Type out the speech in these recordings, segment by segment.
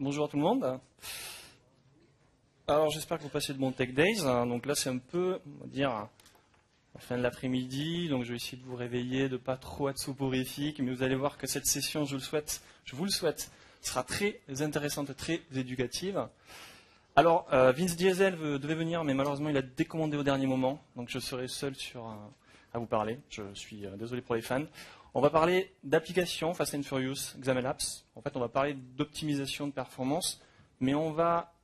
Bonjour à tout le monde. Alors j'espère que vous passez de bons Tech Days. Donc là c'est un peu, on va dire, la fin de l'après-midi. Donc je vais essayer de vous réveiller, de pas trop être soporifique. Mais vous allez voir que cette session, je vous le souhaite, sera très intéressante, très éducative. Alors Vince Diesel devait venir, mais malheureusement il a décommandé au dernier moment. Donc je serai seul à vous parler. Je suis désolé pour les fans. On va parler d'applications Fast and Furious, XAML Apps. En fait, on va parler d'optimisation de performance, mais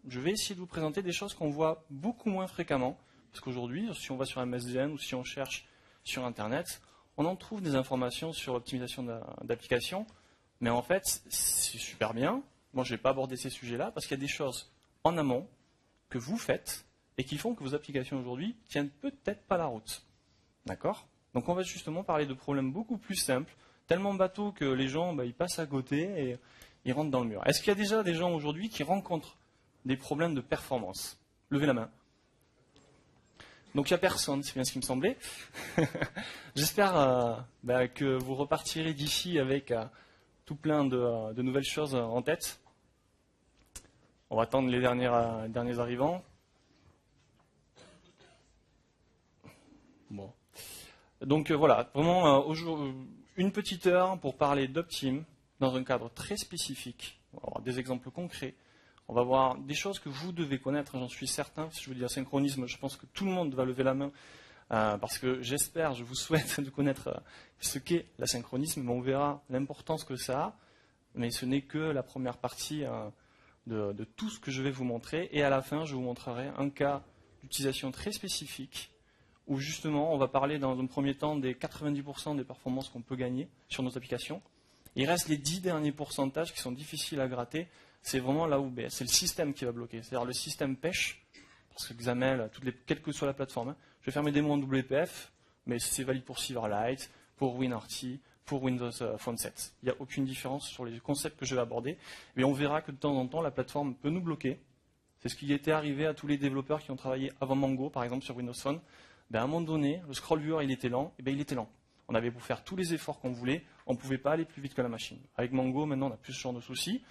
je vais essayer de vous présenter des choses qu'on voit beaucoup moins fréquemment. Parce qu'aujourd'hui, si on va sur MSDN ou si on cherche sur Internet, on en trouve des informations sur l'optimisation d'applications. Mais en fait, c'est super bien. Moi, je ne vais pas aborder ces sujets-là parce qu'il y a des choses en amont que vous faites et qui font que vos applications aujourd'hui tiennent peut-être pas la route. D'accord ? Donc on va justement parler de problèmes beaucoup plus simples, tellement bateaux que les gens ils passent à côté et ils rentrent dans le mur. Est-ce qu'il y a déjà des gens aujourd'hui qui rencontrent des problèmes de performance? Levez la main. Donc il n'y a personne, c'est bien ce qui me semblait. J'espère que vous repartirez d'ici avec tout plein de nouvelles choses en tête. On va attendre les derniers arrivants. Bon. Donc voilà, vraiment une petite heure pour parler d'Optim dans un cadre très spécifique. On va avoir des exemples concrets. On va voir des choses que vous devez connaître, j'en suis certain. Si je vous dis asynchronisme, je pense que tout le monde va lever la main parce que je vous souhaite de connaître ce qu'est l'asynchronisme, mais on verra l'importance que ça a. Mais ce n'est que la première partie de tout ce que je vais vous montrer. Et à la fin, je vous montrerai un cas d'utilisation très spécifique où justement on va parler dans un premier temps des 90% des performances qu'on peut gagner sur nos applications. Il reste les 10 derniers pourcentages qui sont difficiles à gratter. C'est vraiment là où c'est le système qui va bloquer. C'est-à-dire le système pêche, parce que XAML, quelle que soit la plateforme, je vais faire mes démos en WPF, mais c'est valide pour Silverlight, pour WinRT, pour Windows Phone 7. Il n'y a aucune différence sur les concepts que je vais aborder. Mais on verra que de temps en temps, la plateforme peut nous bloquer. C'est ce qui était arrivé à tous les développeurs qui ont travaillé avant Mango, par exemple sur Windows Phone. À un moment donné, le scroll viewer il était lent, il était lent. On avait beau faire tous les efforts qu'on voulait, on ne pouvait pas aller plus vite que la machine. Avec Mango, maintenant, on n'a plus ce genre de soucis.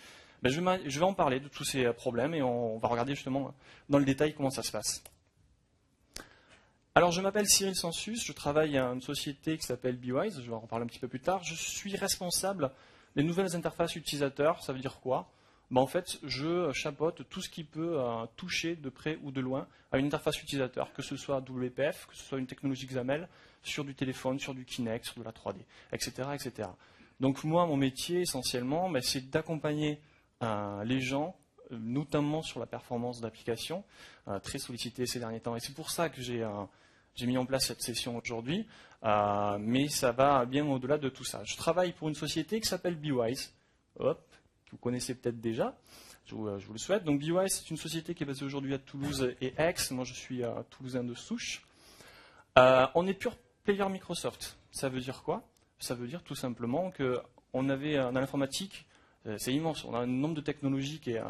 Je vais en parler de tous ces problèmes et on va regarder justement dans le détail comment ça se passe. Alors, je m'appelle Cyril Sensus, je travaille à une société qui s'appelle BeWise, je vais en reparler un petit peu plus tard. Je suis responsable des nouvelles interfaces utilisateurs. Ça veut dire quoi ? En fait, je chapeaute tout ce qui peut toucher de près ou de loin à une interface utilisateur, que ce soit WPF, que ce soit une technologie XAML, sur du téléphone, sur du Kinect, sur de la 3D, etc. etc. Donc moi, mon métier, essentiellement, c'est d'accompagner les gens, notamment sur la performance d'applications, très sollicitée ces derniers temps. Et c'est pour ça que j'ai mis en place cette session aujourd'hui, mais ça va bien au-delà de tout ça. Je travaille pour une société qui s'appelle BeWise. Hop. Vous connaissez peut-être déjà, je vous le souhaite. Donc BeWise, c'est une société qui est basée aujourd'hui à Toulouse et Aix. Moi, je suis toulousain de souche. On est pure player Microsoft. Ça veut dire quoi? Ça veut dire tout simplement qu'on avait dans l'informatique, c'est immense, on a un nombre de technologies qui est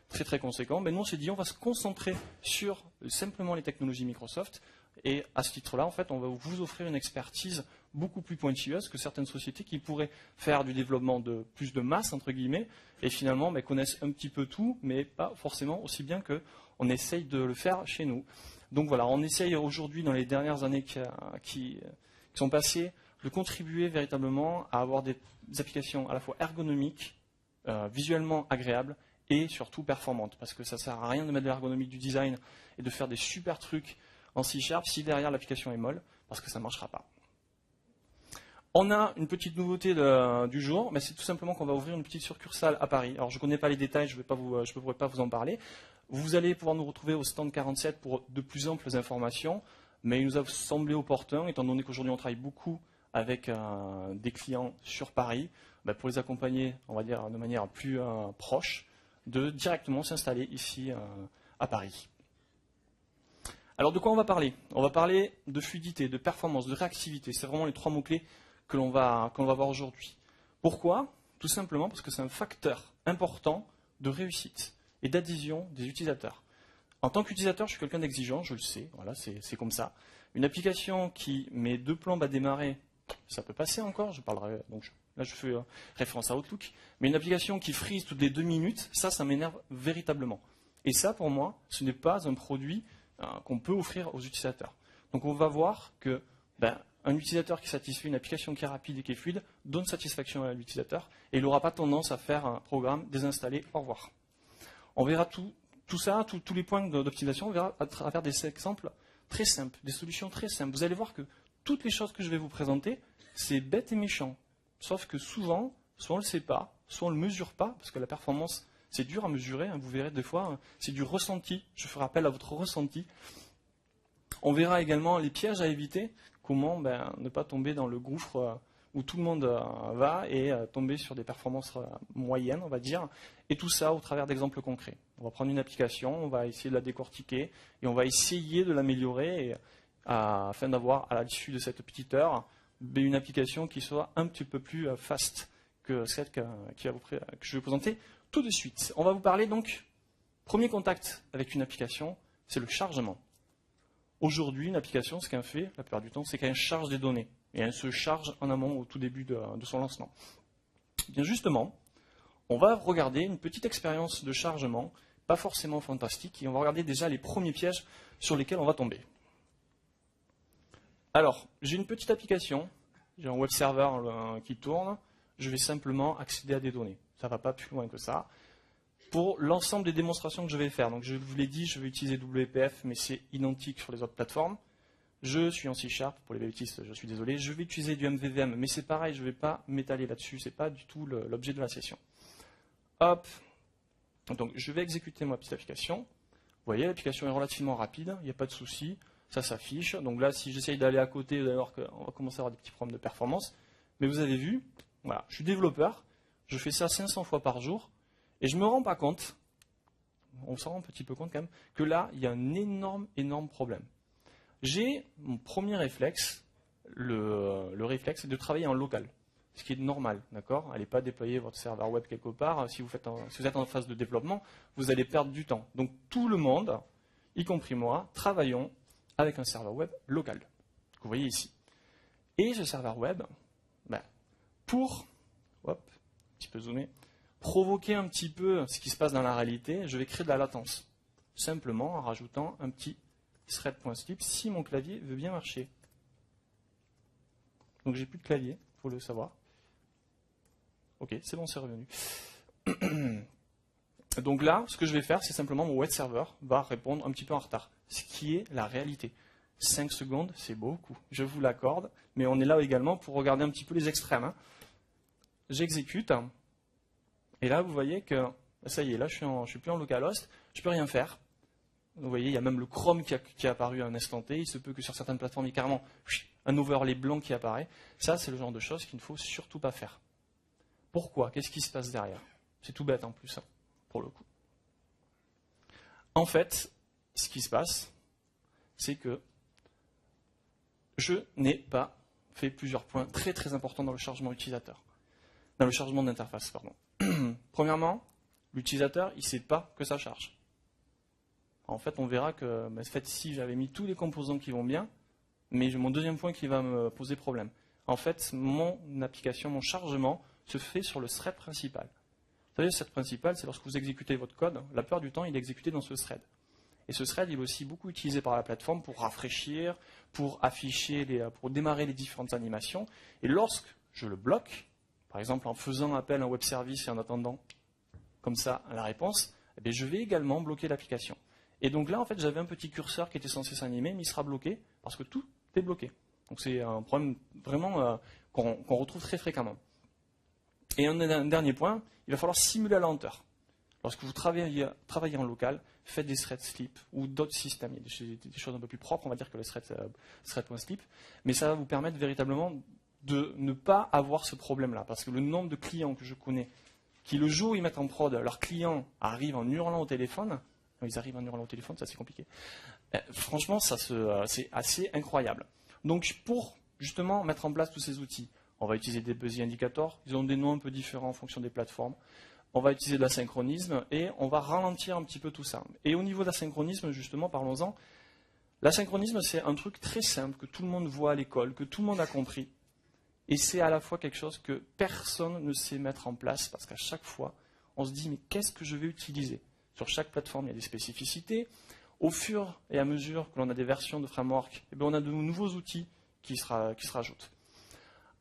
très très conséquent. Mais nous, on s'est dit, on va se concentrer sur simplement les technologies Microsoft. Et à ce titre-là, en fait, on va vous offrir une expertise beaucoup plus pointilleuse que certaines sociétés qui pourraient faire du développement de plus de masse, entre guillemets, et finalement connaissent un petit peu tout, mais pas forcément aussi bien qu'on essaye de le faire chez nous. Donc voilà, on essaye aujourd'hui, dans les dernières années qui sont passées, de contribuer véritablement à avoir des applications à la fois ergonomiques, visuellement agréables, et surtout performantes. Parce que ça ne sert à rien de mettre de l'ergonomie du design et de faire des super trucs en C# si derrière l'application est molle, parce que ça ne marchera pas. On a une petite nouveauté du jour, mais c'est tout simplement qu'on va ouvrir une petite succursale à Paris. Alors je ne connais pas les détails, je ne pourrai pas vous en parler. Vous allez pouvoir nous retrouver au stand 47 pour de plus amples informations, mais il nous a semblé opportun, étant donné qu'aujourd'hui on travaille beaucoup avec des clients sur Paris, pour les accompagner, on va dire, de manière plus proche, de directement s'installer ici à Paris. Alors de quoi on va parler? On va parler de fluidité, de performance, de réactivité. C'est vraiment les trois mots-clés que l'on va voir aujourd'hui. Pourquoi? Tout simplement parce que c'est un facteur important de réussite et d'adhésion des utilisateurs. En tant qu'utilisateur, je suis quelqu'un d'exigeant, je le sais, voilà, c'est comme ça. Une application qui met 2 plombes à démarrer, ça peut passer encore, je parlerai, donc là je fais référence à Outlook, mais une application qui freeze toutes les 2 minutes, ça m'énerve véritablement. Et ça, pour moi, ce n'est pas un produit qu'on peut offrir aux utilisateurs. Donc on va voir que un utilisateur qui satisfait une application qui est rapide et qui est fluide donne satisfaction à l'utilisateur et il n'aura pas tendance à faire un programme désinstallé, au revoir. On verra tout ça, tous les points d'optimisation, on verra à travers des exemples très simples, des solutions très simples. Vous allez voir que toutes les choses que je vais vous présenter, c'est bête et méchant. Sauf que souvent, soit on ne le sait pas, soit on ne le mesure pas, parce que la performance, c'est dur à mesurer, vous verrez des fois, c'est du ressenti. Je ferai appel à votre ressenti. On verra également les pièges à éviter, comment ne pas tomber dans le gouffre où tout le monde va et tomber sur des performances moyennes, on va dire. Et tout ça au travers d'exemples concrets. On va prendre une application, on va essayer de la décortiquer et on va essayer de l'améliorer afin d'avoir, à l'issue de cette petite heure, une application qui soit un petit peu plus fast que celle que je vais vous présenter tout de suite. On va vous parler donc, premier contact avec une application, c'est le chargement. Aujourd'hui, une application, ce qu'elle fait, la plupart du temps, c'est qu'elle charge des données. Et elle se charge en amont au tout début de son lancement. Bien justement, on va regarder une petite expérience de chargement, pas forcément fantastique, et on va regarder déjà les premiers pièges sur lesquels on va tomber. Alors, j'ai une petite application, j'ai un web server qui tourne, je vais simplement accéder à des données. Ça ne va pas plus loin que ça. Pour l'ensemble des démonstrations que je vais faire, donc je vous l'ai dit, je vais utiliser WPF, mais c'est identique sur les autres plateformes. Je suis en C#, pour les bêtises, je suis désolé. Je vais utiliser du MVVM, mais c'est pareil, je ne vais pas m'étaler là-dessus, ce n'est pas du tout l'objet de la session. Hop, donc je vais exécuter ma petite application. Vous voyez, l'application est relativement rapide, il n'y a pas de souci, ça s'affiche. Donc là, si j'essaye d'aller à côté, vous allez voir qu'on va commencer à avoir des petits problèmes de performance. Mais vous avez vu, voilà, je suis développeur, je fais ça 500 fois par jour, et je ne me rends pas compte, on s'en rend un petit peu compte quand même, que là, il y a un énorme problème. J'ai mon premier réflexe, le réflexe, c'est de travailler en local, ce qui est normal, d'accord ? Allez pas déployer votre serveur web quelque part. Si vous êtes en phase de développement, vous allez perdre du temps. Donc tout le monde, y compris moi, travaillons avec un serveur web local, que vous voyez ici. Et ce serveur web, pour, hop, un petit peu zoomer, provoquer un petit peu ce qui se passe dans la réalité, je vais créer de la latence, simplement en rajoutant un petit thread.slip si mon clavier veut bien marcher. Donc j'ai plus de clavier, il faut le savoir. Ok, c'est bon, c'est revenu. Donc là, ce que je vais faire, c'est simplement mon web server va répondre un petit peu en retard, ce qui est la réalité. 5 secondes, c'est beaucoup, je vous l'accorde, mais on est là également pour regarder un petit peu les extrêmes. J'exécute, et là vous voyez que, ça y est, là je suis plus en localhost, je ne peux rien faire. Vous voyez, il y a même le Chrome qui est apparu à un instant T. Il se peut que sur certaines plateformes, il y ait carrément un overlay blanc qui apparaît. Ça, c'est le genre de choses qu'il ne faut surtout pas faire. Pourquoi ? Qu'est-ce qui se passe derrière ? C'est tout bête en plus, pour le coup. En fait, ce qui se passe, c'est que je n'ai pas fait plusieurs points très très importants dans le chargement utilisateur. Dans le chargement d'interface, pardon. Premièrement, l'utilisateur, il ne sait pas que ça charge. En fait, on verra que si j'avais mis tous les composants qui vont bien, mais j'ai mon deuxième point qui va me poser problème. En fait, mon application, mon chargement se fait sur le thread principal. Vous savez, le thread principal, c'est lorsque vous exécutez votre code, la plupart du temps, il est exécuté dans ce thread. Et ce thread, il est aussi beaucoup utilisé par la plateforme pour rafraîchir, pour afficher, pour démarrer les différentes animations. Et lorsque je le bloque, par exemple en faisant appel à un web service et en attendant comme ça la réponse, je vais également bloquer l'application. Et donc là, en fait, j'avais un petit curseur qui était censé s'animer, mais il sera bloqué parce que tout est bloqué. Donc c'est un problème vraiment qu'on retrouve très fréquemment. Et un dernier point, il va falloir simuler la lenteur. Lorsque vous travaillez en local, faites des thread slip ou d'autres systèmes. Il y a des choses un peu plus propres, on va dire, que le thread.slip. Mais ça va vous permettre véritablement de ne pas avoir ce problème-là. Parce que le nombre de clients que je connais, qui le jour où ils mettent en prod, leurs clients arrivent en hurlant au téléphone. Ils arrivent en hurlant au téléphone, ça c'est compliqué. Franchement, c'est assez incroyable. Donc pour justement mettre en place tous ces outils, on va utiliser des Buzzy Indicators. Ils ont des noms un peu différents en fonction des plateformes. On va utiliser de l'asynchronisme et on va ralentir un petit peu tout ça. Et au niveau de l'asynchronisme, justement, parlons-en. L'asynchronisme, c'est un truc très simple que tout le monde voit à l'école, que tout le monde a compris. Et c'est à la fois quelque chose que personne ne sait mettre en place, parce qu'à chaque fois, on se dit, mais qu'est-ce que je vais utiliser? Sur chaque plateforme, il y a des spécificités. Au fur et à mesure que l'on a des versions de framework, eh bien, on a de nouveaux outils qui se rajoutent.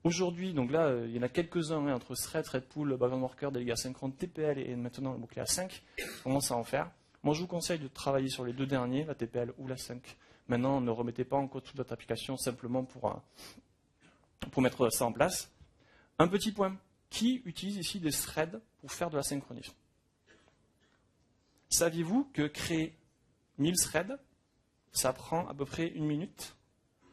Aujourd'hui, donc là, il y en a quelques-uns entre Thread, Threadpool, Background Worker, Délégué asynchrone, TPL et maintenant le mot-clé A5. On commence à en faire. Moi, je vous conseille de travailler sur les deux derniers, la TPL ou la 5. Maintenant, ne remettez pas en code toute votre application simplement pour mettre ça en place. Un petit point. Qui utilise ici des threads pour faire de l'asynchronisme? Saviez-vous que créer 1000 threads, ça prend à peu près 1 minute,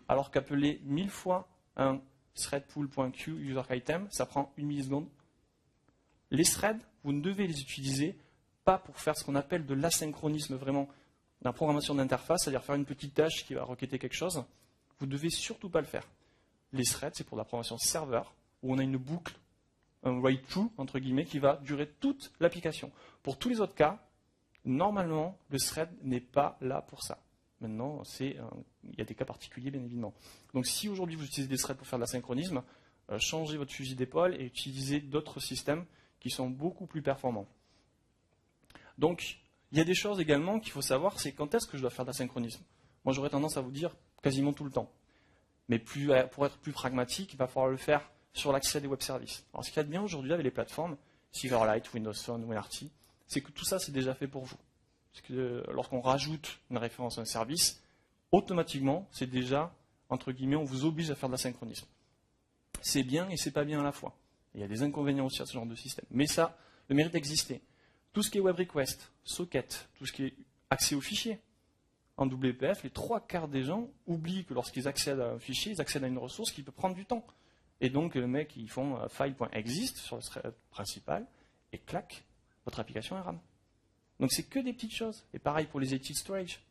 alors qu'appeler 1000 fois un threadpool.q user-item, ça prend 1 milliseconde? Les threads, vous ne devez les utiliser pas pour faire ce qu'on appelle de l'asynchronisme vraiment, dans la programmation d'interface, c'est-à-dire faire une petite tâche qui va requêter quelque chose. Vous ne devez surtout pas le faire. Les threads, c'est pour la programmation serveur, où on a une boucle, un write-through, entre guillemets, qui va durer toute l'application. Pour tous les autres cas, normalement, le thread n'est pas là pour ça. Maintenant, il y a des cas particuliers, bien évidemment. Donc, si aujourd'hui vous utilisez des threads pour faire de l'asynchronisme, changez votre fusil d'épaule et utilisez d'autres systèmes qui sont beaucoup plus performants. Donc, il y a des choses également qu'il faut savoir, c'est quand est-ce que je dois faire de l'asynchronisme. Moi, j'aurais tendance à vous dire quasiment tout le temps. Mais pour être plus pragmatique, il va falloir le faire sur l'accès des web services. Alors, ce qu'il y a de bien aujourd'hui avec les plateformes, Silverlight, Windows Phone, WinRT, c'est que tout ça, c'est déjà fait pour vous. Parce que lorsqu'on rajoute une référence à un service, automatiquement, c'est déjà, entre guillemets, on vous oblige à faire de l'asynchronisme. C'est bien et c'est pas bien à la fois. Il y a des inconvénients aussi à ce genre de système. Mais ça, le mérite d'exister. Tout ce qui est web request, socket, tout ce qui est accès aux fichiers. En WPF, les 3/4 des gens oublient que lorsqu'ils accèdent à un fichier, ils accèdent à une ressource qui peut prendre du temps. Et donc, les mecs, ils font file.exist sur le thread principal, et clac, votre application est RAM. Donc, c'est que des petites choses. Et pareil pour les Elastic Storage.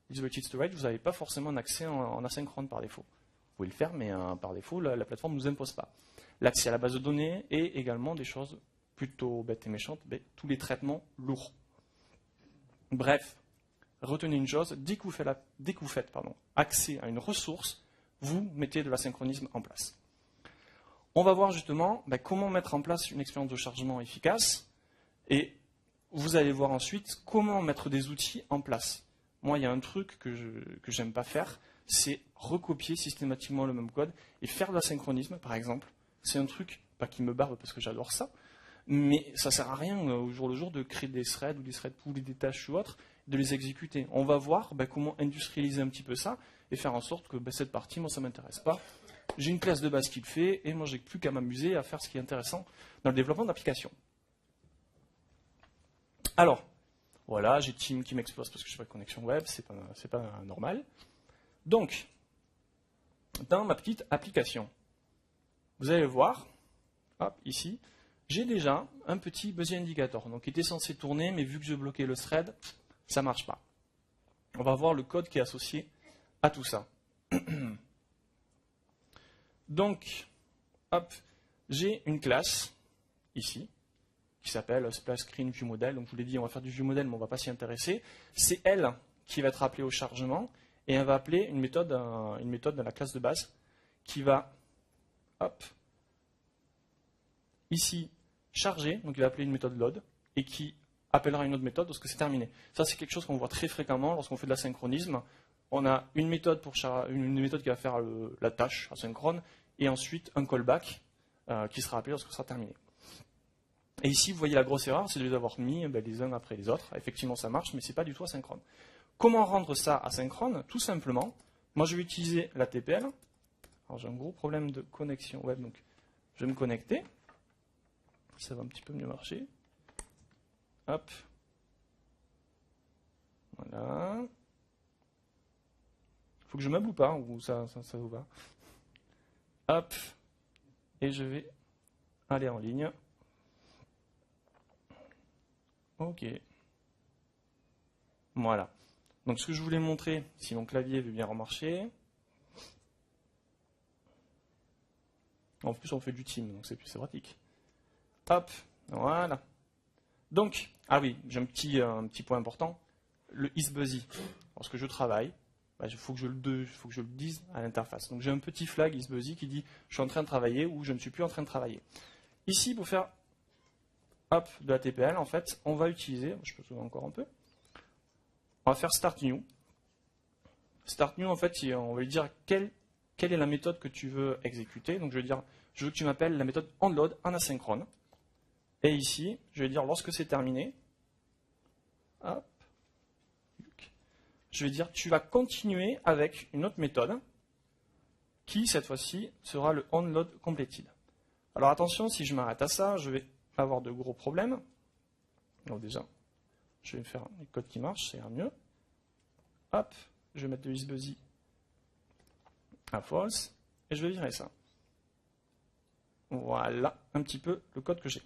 Les Elastic Storage, vous n'avez pas forcément un accès en asynchrone par défaut. Vous pouvez le faire, mais par défaut, la plateforme ne nous impose pas. L'accès à la base de données et également des choses plutôt bêtes et méchantes, tous les traitements lourds. Bref, retenez une chose, dès que vous faites accès à une ressource, vous mettez de l'asynchronisme en place. On va voir justement comment mettre en place une expérience de chargement efficace et vous allez voir ensuite comment mettre des outils en place. Moi, il y a un truc que j'aime pas faire, c'est recopier systématiquement le même code et faire de l'asynchronisme, par exemple. C'est un truc, pas qui me barbe parce que j'adore ça, mais ça ne sert à rien au jour le jour de créer des threads ou des thread pools ou des tâches ou autres, de les exécuter. On va voir comment industrialiser un petit peu ça et faire en sorte que cette partie, moi, ça ne m'intéresse pas. J'ai une classe de base qui le fait et moi, j'ai plus qu'à m'amuser à faire ce qui est intéressant dans le développement d'applications. Alors, voilà, j'ai Team qui m'explose parce que je n'ai pas de connexion web, c'est pas normal. Donc, dans ma petite application, vous allez voir, hop, ici, j'ai déjà un petit busy indicator, donc qui était censé tourner, mais vu que je bloquais le thread, ça ne marche pas. On va voir le code qui est associé à tout ça. Donc, hop, j'ai une classe, ici, qui s'appelle Splash Screen ViewModel. Donc, je vous l'ai dit, on va faire du ViewModel, mais on ne va pas s'y intéresser. C'est elle qui va être appelée au chargement, et elle va appeler une méthode dans la classe de base, qui va, hop, ici, charger, donc il va appeler une méthode load, et qui appellera une autre méthode lorsque c'est terminé. Ça, c'est quelque chose qu'on voit très fréquemment lorsqu'on fait de l'asynchronisme. On a une méthode qui va faire la tâche asynchrone, et ensuite un callback qui sera appelé lorsque ce sera terminé. Et ici, vous voyez la grosse erreur, c'est de les avoir mis les uns après les autres. Effectivement, ça marche, mais ce n'est pas du tout asynchrone. Comment rendre ça asynchrone? Tout simplement, moi je vais utiliser la TPL. Alors j'ai un gros problème de connexion web, donc je vais me connecter. Ça va un petit peu mieux marcher. Hop. Voilà. Il faut que je meuble ou pas, ou ça vous va. Hop. Et je vais aller en ligne. Ok. Voilà. Donc ce que je voulais montrer, si mon clavier veut bien remarcher. En plus on fait du team, donc c'est pratique. Hop, voilà. Donc, ah oui, j'ai un petit point important, le isBusy. Lorsque je travaille, il faut que je le dise à l'interface. Donc j'ai un petit flag isBusy qui dit je suis en train de travailler ou je ne suis plus en train de travailler. Ici, pour faire de la TPL, en fait, on va utiliser, je peux tourner encore un peu, on va faire start new. Start new, en fait, on va lui dire quelle est la méthode que tu veux exécuter. Donc je vais dire, je veux que tu m'appelles la méthode onload en asynchrone. Et ici, je vais dire lorsque c'est terminé, hop, je vais dire tu vas continuer avec une autre méthode qui, cette fois-ci, sera le onload completed. Alors attention, si je m'arrête à ça, je vais avoir de gros problèmes. Donc déjà, je vais faire les codes qui marchent, ça ira mieux. Hop, je vais mettre de isBusy à false, et je vais virer ça. Voilà un petit peu le code que j'ai.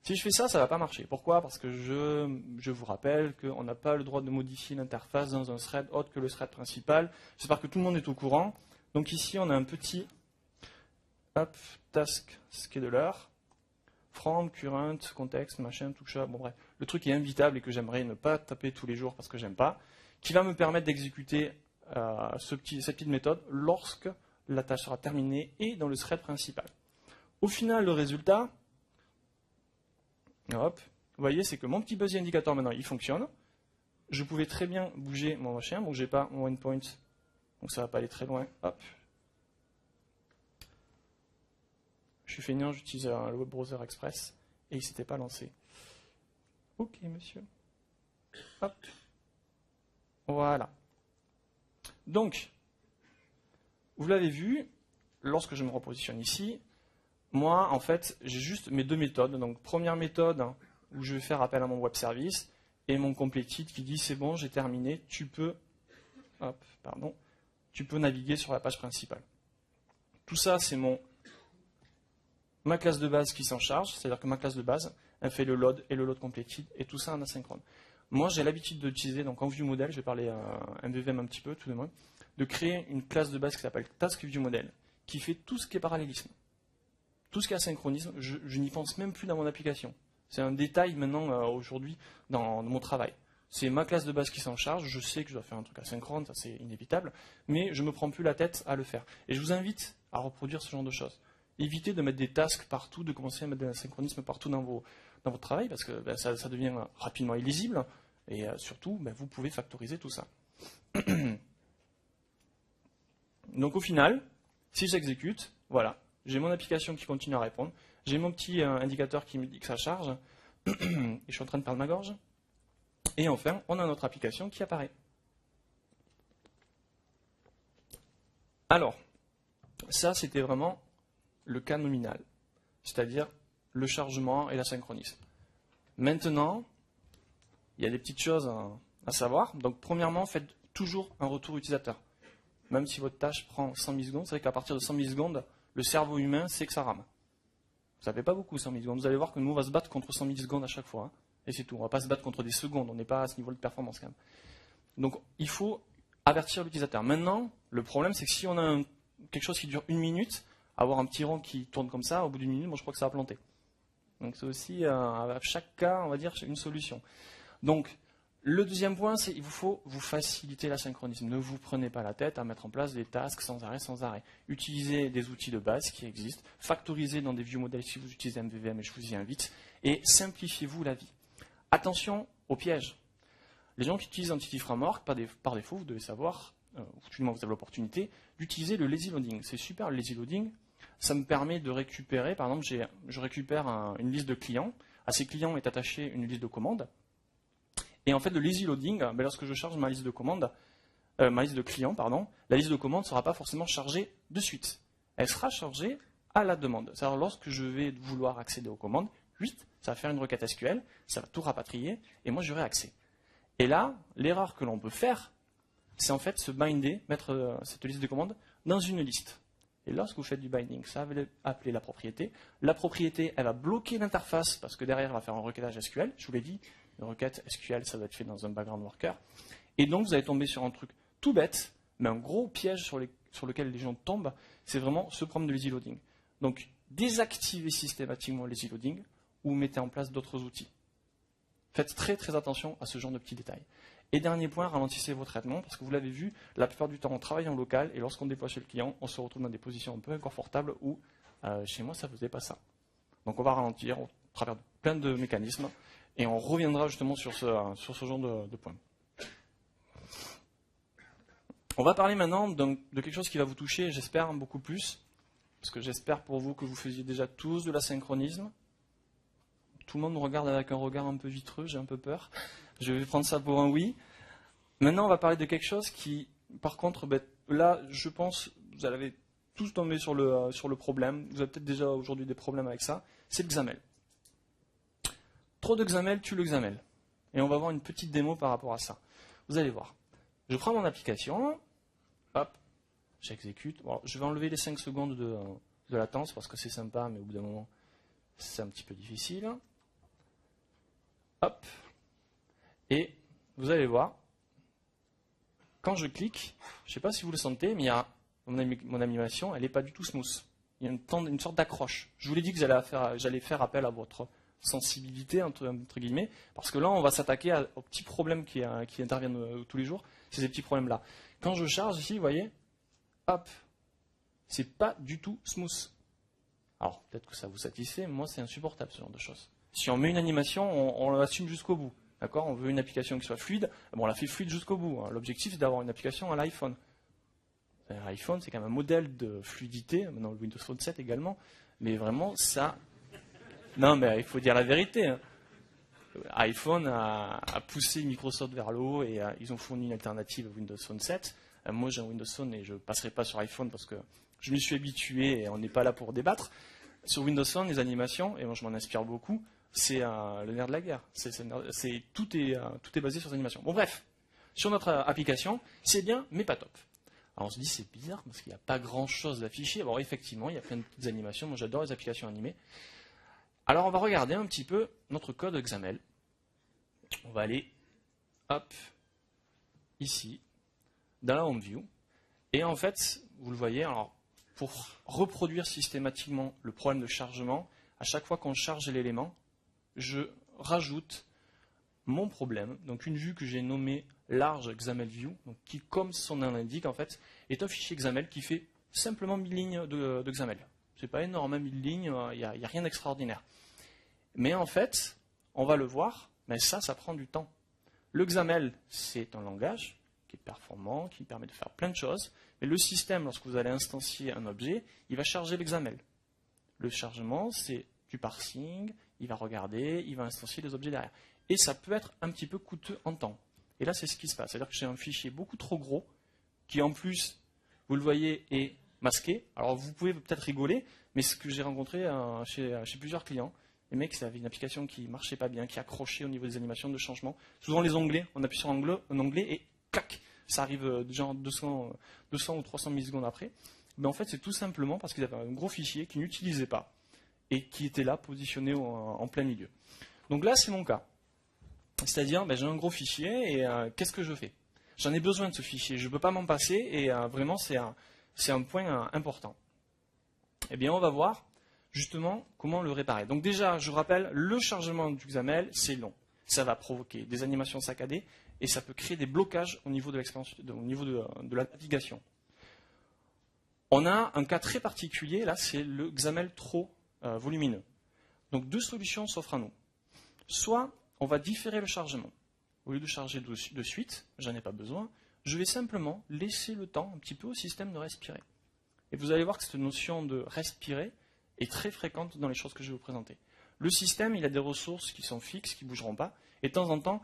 Si je fais ça, ça ne va pas marcher. Pourquoi? Parce que je vous rappelle qu'on n'a pas le droit de modifier l'interface dans un thread autre que le thread principal. J'espère que tout le monde est au courant. Donc ici, on a un petit task scheduler, from, current, context, machin, tout ça. Bon bref, le truc est invitable et que j'aimerais ne pas taper tous les jours parce que j'aime pas, qui va me permettre d'exécuter cette petite méthode lorsque la tâche sera terminée et dans le thread principal. Au final, le résultat, hop, vous voyez, c'est que mon petit Busy indicator maintenant, il fonctionne. Je pouvais très bien bouger mon machin, bon, j'ai pas mon endpoint, donc ça va pas aller très loin. Hop. Je suis feignant, j'utilise le web browser express et il ne s'était pas lancé. Ok, monsieur. Hop. Voilà. Donc, vous l'avez vu, lorsque je me repositionne ici, moi, en fait, j'ai juste mes deux méthodes. Donc, première méthode où je vais faire appel à mon web service et mon completed qui dit c'est bon, j'ai terminé, tu peux naviguer sur la page principale. Tout ça, c'est ma classe de base qui s'en charge, c'est-à-dire que ma classe de base, elle fait le load et le load completed, et tout ça en asynchrone. Moi, j'ai l'habitude d'utiliser, donc en ViewModel, je vais parler MVVM un petit peu, tout de même, de créer une classe de base qui s'appelle TaskViewModel, qui fait tout ce qui est parallélisme. Tout ce qui est asynchronisme, je n'y pense même plus dans mon application. C'est un détail maintenant, aujourd'hui, dans mon travail. C'est ma classe de base qui s'en charge, je sais que je dois faire un truc asynchrone, ça c'est inévitable, mais je ne me prends plus la tête à le faire. Et je vous invite à reproduire ce genre de choses. Évitez de mettre des tasks partout, de commencer à mettre de l'asynchronisme partout dans votre travail, parce que ça devient rapidement illisible, et surtout, vous pouvez factoriser tout ça. Donc au final, si j'exécute, voilà, j'ai mon application qui continue à répondre, j'ai mon petit indicateur qui me dit que ça charge, et je suis en train de perdre ma gorge, et enfin, on a notre application qui apparaît. Alors, ça c'était vraiment le cas nominal, c'est-à-dire le chargement et l'asynchronisme. Maintenant, il y a des petites choses à savoir. Donc, premièrement, faites toujours un retour utilisateur. Même si votre tâche prend 100 millisecondes, c'est vrai qu'à partir de 100 millisecondes, le cerveau humain sait que ça rame. Ça ne fait pas beaucoup 100 millisecondes. Vous allez voir que nous, on va se battre contre 100 millisecondes à chaque fois. Hein, et c'est tout. On ne va pas se battre contre des secondes. On n'est pas à ce niveau de performance quand même. Donc, il faut avertir l'utilisateur. Maintenant, le problème, c'est que si on a quelque chose qui dure 1 minute, avoir un petit rond qui tourne comme ça, au bout d'une minute, moi je crois que ça va planter. Donc c'est aussi, à chaque cas, on va dire, une solution. Donc, le deuxième point, c'est qu'il faut vous faciliter l'asynchronisme. Ne vous prenez pas la tête à mettre en place des tasks sans arrêt. Utilisez des outils de base qui existent, factorisez dans des ViewModel si vous utilisez MVVM, et je vous y invite, et simplifiez-vous la vie. Attention aux pièges. Les gens qui utilisent Entity Framework, par défaut, vous devez savoir, ou tout du moins vous avez l'opportunité, d'utiliser le lazy loading. C'est super le lazy loading. Ça me permet de récupérer, par exemple, je récupère une liste de clients. À ces clients est attachée une liste de commandes. Et en fait, le lazy loading, lorsque je charge ma liste de commandes, ma liste de clients, la liste de commandes ne sera pas forcément chargée de suite. Elle sera chargée à la demande. C'est-à-dire, lorsque je vais vouloir accéder aux commandes, ça va faire une requête SQL, ça va tout rapatrier, et moi j'aurai accès. Et là, l'erreur que l'on peut faire, c'est en fait se binder, mettre cette liste de commandes dans une liste. Et lorsque vous faites du binding, ça va appeler la propriété. La propriété, elle va bloquer l'interface parce que derrière, elle va faire un requêtage SQL. Je vous l'ai dit, une requête SQL, ça doit être fait dans un background worker. Et donc, vous allez tomber sur un truc tout bête, mais un gros piège sur lequel les gens tombent, c'est vraiment ce problème de lazy loading. Donc, désactivez systématiquement le lazy loading ou mettez en place d'autres outils. Faites très très attention à ce genre de petits détails. Et dernier point, ralentissez vos traitements, parce que vous l'avez vu, la plupart du temps, on travaille en local, et lorsqu'on déploie chez le client, on se retrouve dans des positions un peu inconfortables où, chez moi, ça ne faisait pas ça. Donc on va ralentir au travers de plein de mécanismes, et on reviendra justement sur ce genre de points. On va parler maintenant de quelque chose qui va vous toucher, j'espère, beaucoup plus, parce que j'espère pour vous que vous faisiez déjà tous de l'asynchronisme. Tout le monde me regarde avec un regard un peu vitreux, j'ai un peu peur. Je vais prendre ça pour un oui. Maintenant, on va parler de quelque chose qui, par contre, là, je pense, vous allez tous tomber sur le problème. Vous avez peut-être déjà aujourd'hui des problèmes avec ça. C'est le XAML. Trop de XAML tue le XAML. Et on va voir une petite démo par rapport à ça. Vous allez voir. Je prends mon application. Hop. J'exécute. Bon, je vais enlever les 5 secondes de latence parce que c'est sympa, mais au bout d'un moment, c'est un petit peu difficile. Hop. Et vous allez voir, quand je clique, je ne sais pas si vous le sentez, mais il y a mon animation, elle n'est pas du tout smooth. Il y a une sorte d'accroche. Je vous l'ai dit que j'allais faire appel à votre sensibilité, entre guillemets, parce que là, on va s'attaquer aux petits problèmes qui interviennent tous les jours. C'est ces petits problèmes-là. Quand je charge ici, vous voyez, hop, c'est pas du tout smooth. Alors, peut-être que ça vous satisfait, mais moi, c'est insupportable, ce genre de choses. Si on met une animation, on l'assume jusqu'au bout. D'accord ? On veut une application qui soit fluide. Bon, on la fait fluide jusqu'au bout. Hein. L'objectif, c'est d'avoir une application à l'iPhone. L'iPhone, c'est quand même un modèle de fluidité. Maintenant, le Windows Phone 7 également. Mais vraiment, ça... Non, mais il faut dire la vérité. Hein. iPhone a poussé Microsoft vers le haut et ils ont fourni une alternative à Windows Phone 7. Moi, j'ai un Windows Phone et je ne passerai pas sur iPhone parce que je m'y suis habitué et on n'est pas là pour débattre. Sur Windows Phone, les animations, et moi je m'en inspire beaucoup, c'est le nerf de la guerre. Tout est basé sur les animations. Bon, bref, sur notre application, c'est bien, mais pas top. Alors on se dit, c'est bizarre parce qu'il n'y a pas grand-chose d'affiché. Alors effectivement, il y a plein de petites animations. Moi, j'adore les applications animées. Alors, on va regarder un petit peu notre code XAML. On va aller, hop, ici, dans la Home View. Et en fait, vous le voyez, alors, pour reproduire systématiquement le problème de chargement, à chaque fois qu'on charge l'élément, je rajoute mon problème, donc une vue que j'ai nommée large XAML view, donc qui, comme son nom l'indique, en fait, est un fichier XAML qui fait simplement 1000 lignes de XAML. C'est pas énorme, 1000 lignes, il n'y a rien d'extraordinaire. Mais en fait, on va le voir, mais ça prend du temps. Le XAML, c'est un langage qui est performant, qui permet de faire plein de choses, mais le système, lorsque vous allez instancier un objet, il va charger le XAML. Le chargement, c'est du parsing, il va regarder, il va instancier les objets derrière. Et ça peut être un petit peu coûteux en temps. Et là, c'est ce qui se passe. C'est-à-dire que j'ai un fichier beaucoup trop gros, qui en plus, vous le voyez, est masqué. Alors, vous pouvez peut-être rigoler, mais ce que j'ai rencontré chez plusieurs clients, les mecs, ça avait une application qui ne marchait pas bien, qui accrochait au niveau des animations de changement. Souvent, les onglets, on appuie sur un onglet et clac, ça arrive genre 200 ou 300 millisecondes après. Mais en fait, c'est tout simplement parce qu'ils avaient un gros fichier qu'ils n'utilisaient pas et qui était là, positionné en plein milieu. Donc là, c'est mon cas. C'est-à-dire, j'ai un gros fichier et qu'est-ce que je fais ? J'en ai besoin de ce fichier, je ne peux pas m'en passer et vraiment, c'est un point important. Eh bien, on va voir justement comment le réparer. Donc déjà, je rappelle, le chargement du XAML, c'est long. Ça va provoquer des animations saccadées et ça peut créer des blocages au niveau de l'expérience, au niveau de la navigation. On a un cas très particulier, là, c'est le XAML trop volumineux. Donc deux solutions s'offrent à nous. Soit on va différer le chargement. Au lieu de charger de suite, j'en ai pas besoin, je vais simplement laisser le temps un petit peu au système de respirer. Et vous allez voir que cette notion de respirer est très fréquente dans les choses que je vais vous présenter. Le système, il a des ressources qui sont fixes, qui ne bougeront pas, et de temps en temps,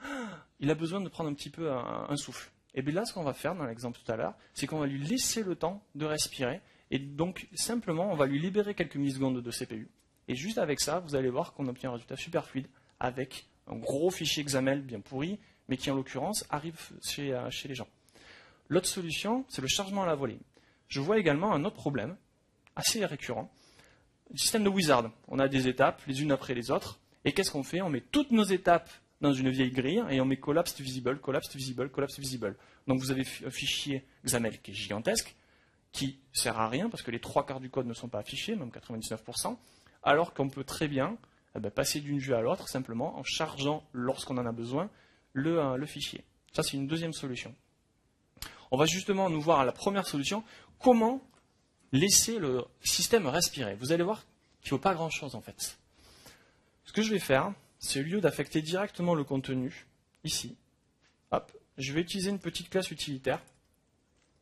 il a besoin de prendre un petit peu un souffle. Et bien là, ce qu'on va faire dans l'exemple tout à l'heure, c'est qu'on va lui laisser le temps de respirer, et donc simplement, on va lui libérer quelques millisecondes de CPU. Et juste avec ça, vous allez voir qu'on obtient un résultat super fluide, avec un gros fichier XAML bien pourri, mais qui en l'occurrence arrive chez les gens. L'autre solution, c'est le chargement à la volée. Je vois également un autre problème, assez récurrent, le système de Wizard. On a des étapes, les unes après les autres, et qu'est-ce qu'on fait ? On met toutes nos étapes dans une vieille grille, et on met collapsed visible, collapsed visible, collapsed visible. Donc vous avez un fichier XAML qui est gigantesque, qui ne sert à rien, parce que les 3/4 du code ne sont pas affichés, même 99%, alors qu'on peut très bien passer d'une vue à l'autre, simplement en chargeant, lorsqu'on en a besoin, le fichier. Ça, c'est une deuxième solution. On va justement nous voir à la première solution, comment laisser le système respirer. Vous allez voir qu'il ne faut pas grand-chose en fait. Ce que je vais faire, c'est au lieu d'affecter directement le contenu, ici, hop, je vais utiliser une petite classe utilitaire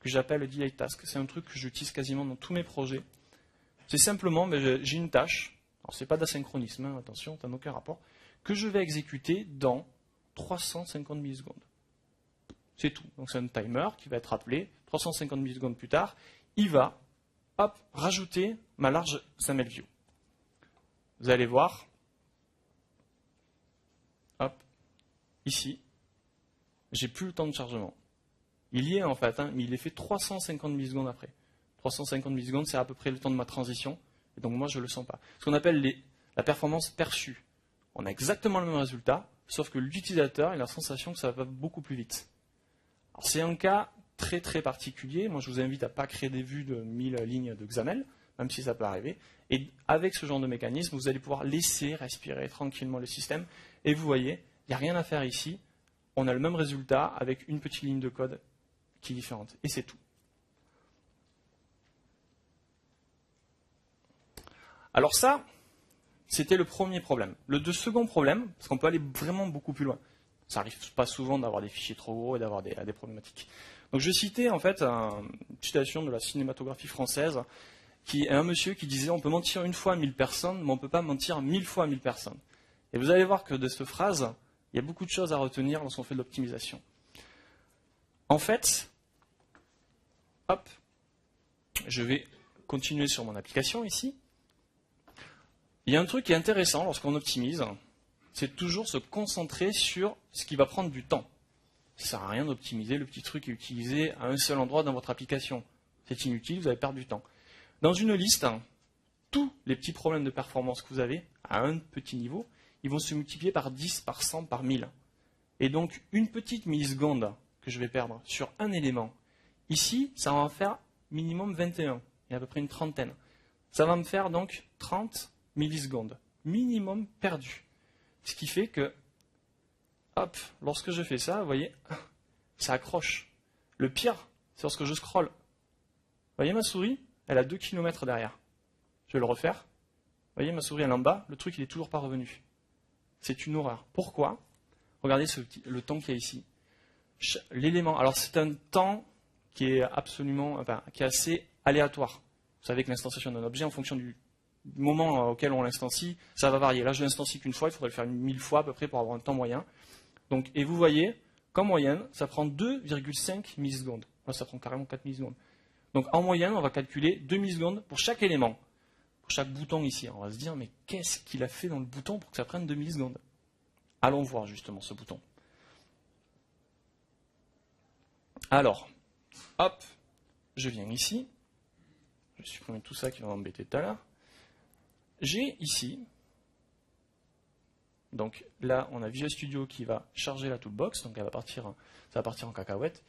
que j'appelle delay task. C'est un truc que j'utilise quasiment dans tous mes projets. C'est simplement, j'ai une tâche, alors c'est pas d'asynchronisme, hein, attention, ça n'a aucun rapport, que je vais exécuter dans 350 millisecondes. C'est tout. Donc c'est un timer qui va être appelé 350 millisecondes plus tard. Il va, hop, rajouter ma large XAML view. Vous allez voir, hop, ici, j'ai plus le temps de chargement. Il y est en fait, hein, mais il est fait 350 millisecondes après. 350 millisecondes, c'est à peu près le temps de ma transition. Et donc moi, je ne le sens pas. Ce qu'on appelle la performance perçue. On a exactement le même résultat, sauf que l'utilisateur a la sensation que ça va beaucoup plus vite. C'est un cas très très particulier. Moi, je vous invite à ne pas créer des vues de 1000 lignes de XAML, même si ça peut arriver. Et avec ce genre de mécanisme, vous allez pouvoir laisser respirer tranquillement le système. Et vous voyez, il n'y a rien à faire ici. On a le même résultat avec une petite ligne de code qui est différente. Et c'est tout. Alors ça, c'était le premier problème. Le second problème, parce qu'on peut aller vraiment beaucoup plus loin. Ça n'arrive pas souvent d'avoir des fichiers trop gros et d'avoir des problématiques. Donc je citais en fait une citation de la cinématographie française, qui est un monsieur qui disait on peut mentir une fois à 1000 personnes, mais on ne peut pas mentir 1000 fois à 1000 personnes. Et vous allez voir que de cette phrase, il y a beaucoup de choses à retenir lorsqu'on fait de l'optimisation. En fait, hop, je vais continuer sur mon application ici. Il y a un truc qui est intéressant lorsqu'on optimise, c'est toujours se concentrer sur ce qui va prendre du temps. Ça ne sert à rien d'optimiser le petit truc qui est utilisé à un seul endroit dans votre application. C'est inutile, vous allez perdre du temps. Dans une liste, tous les petits problèmes de performance que vous avez, à un petit niveau, ils vont se multiplier par 10, par 100, par 1000. Et donc, une petite milliseconde que je vais perdre sur un élément, ici, ça va en faire minimum 21. Il y a à peu près une trentaine. Ça va me faire donc 30 millisecondes, minimum perdu. Ce qui fait que, hop, lorsque je fais ça, vous voyez, ça accroche. Le pire, c'est lorsque je scrolle. Vous voyez ma souris, elle a 2 km derrière. Je vais le refaire. Vous voyez ma souris, elle est en bas, le truc, il n'est toujours pas revenu. C'est une horreur. Pourquoi? Regardez le temps qu'il y a ici. L'élément, alors c'est un temps qui est absolument, qui est assez aléatoire. Vous savez que l'instanciation d'un objet, en fonction du moment auquel on l'instancie, ça va varier. Là, je l'instancie qu'une fois, il faudrait le faire 1000 fois à peu près pour avoir un temps moyen. Donc, et vous voyez qu'en moyenne, ça prend 2,5 millisecondes. Là, ça prend carrément 4 millisecondes. Donc, en moyenne, on va calculer 2 millisecondes pour chaque élément. Pour chaque bouton ici. On va se dire, mais qu'est-ce qu'il a fait dans le bouton pour que ça prenne 2 millisecondes? Allons voir justement ce bouton. Alors, hop, je viens ici. Je supprime tout ça qui va m'embêter tout à l'heure. J'ai ici, donc là on a Visual Studio qui va charger la toolbox, donc ça va partir en cacahuète.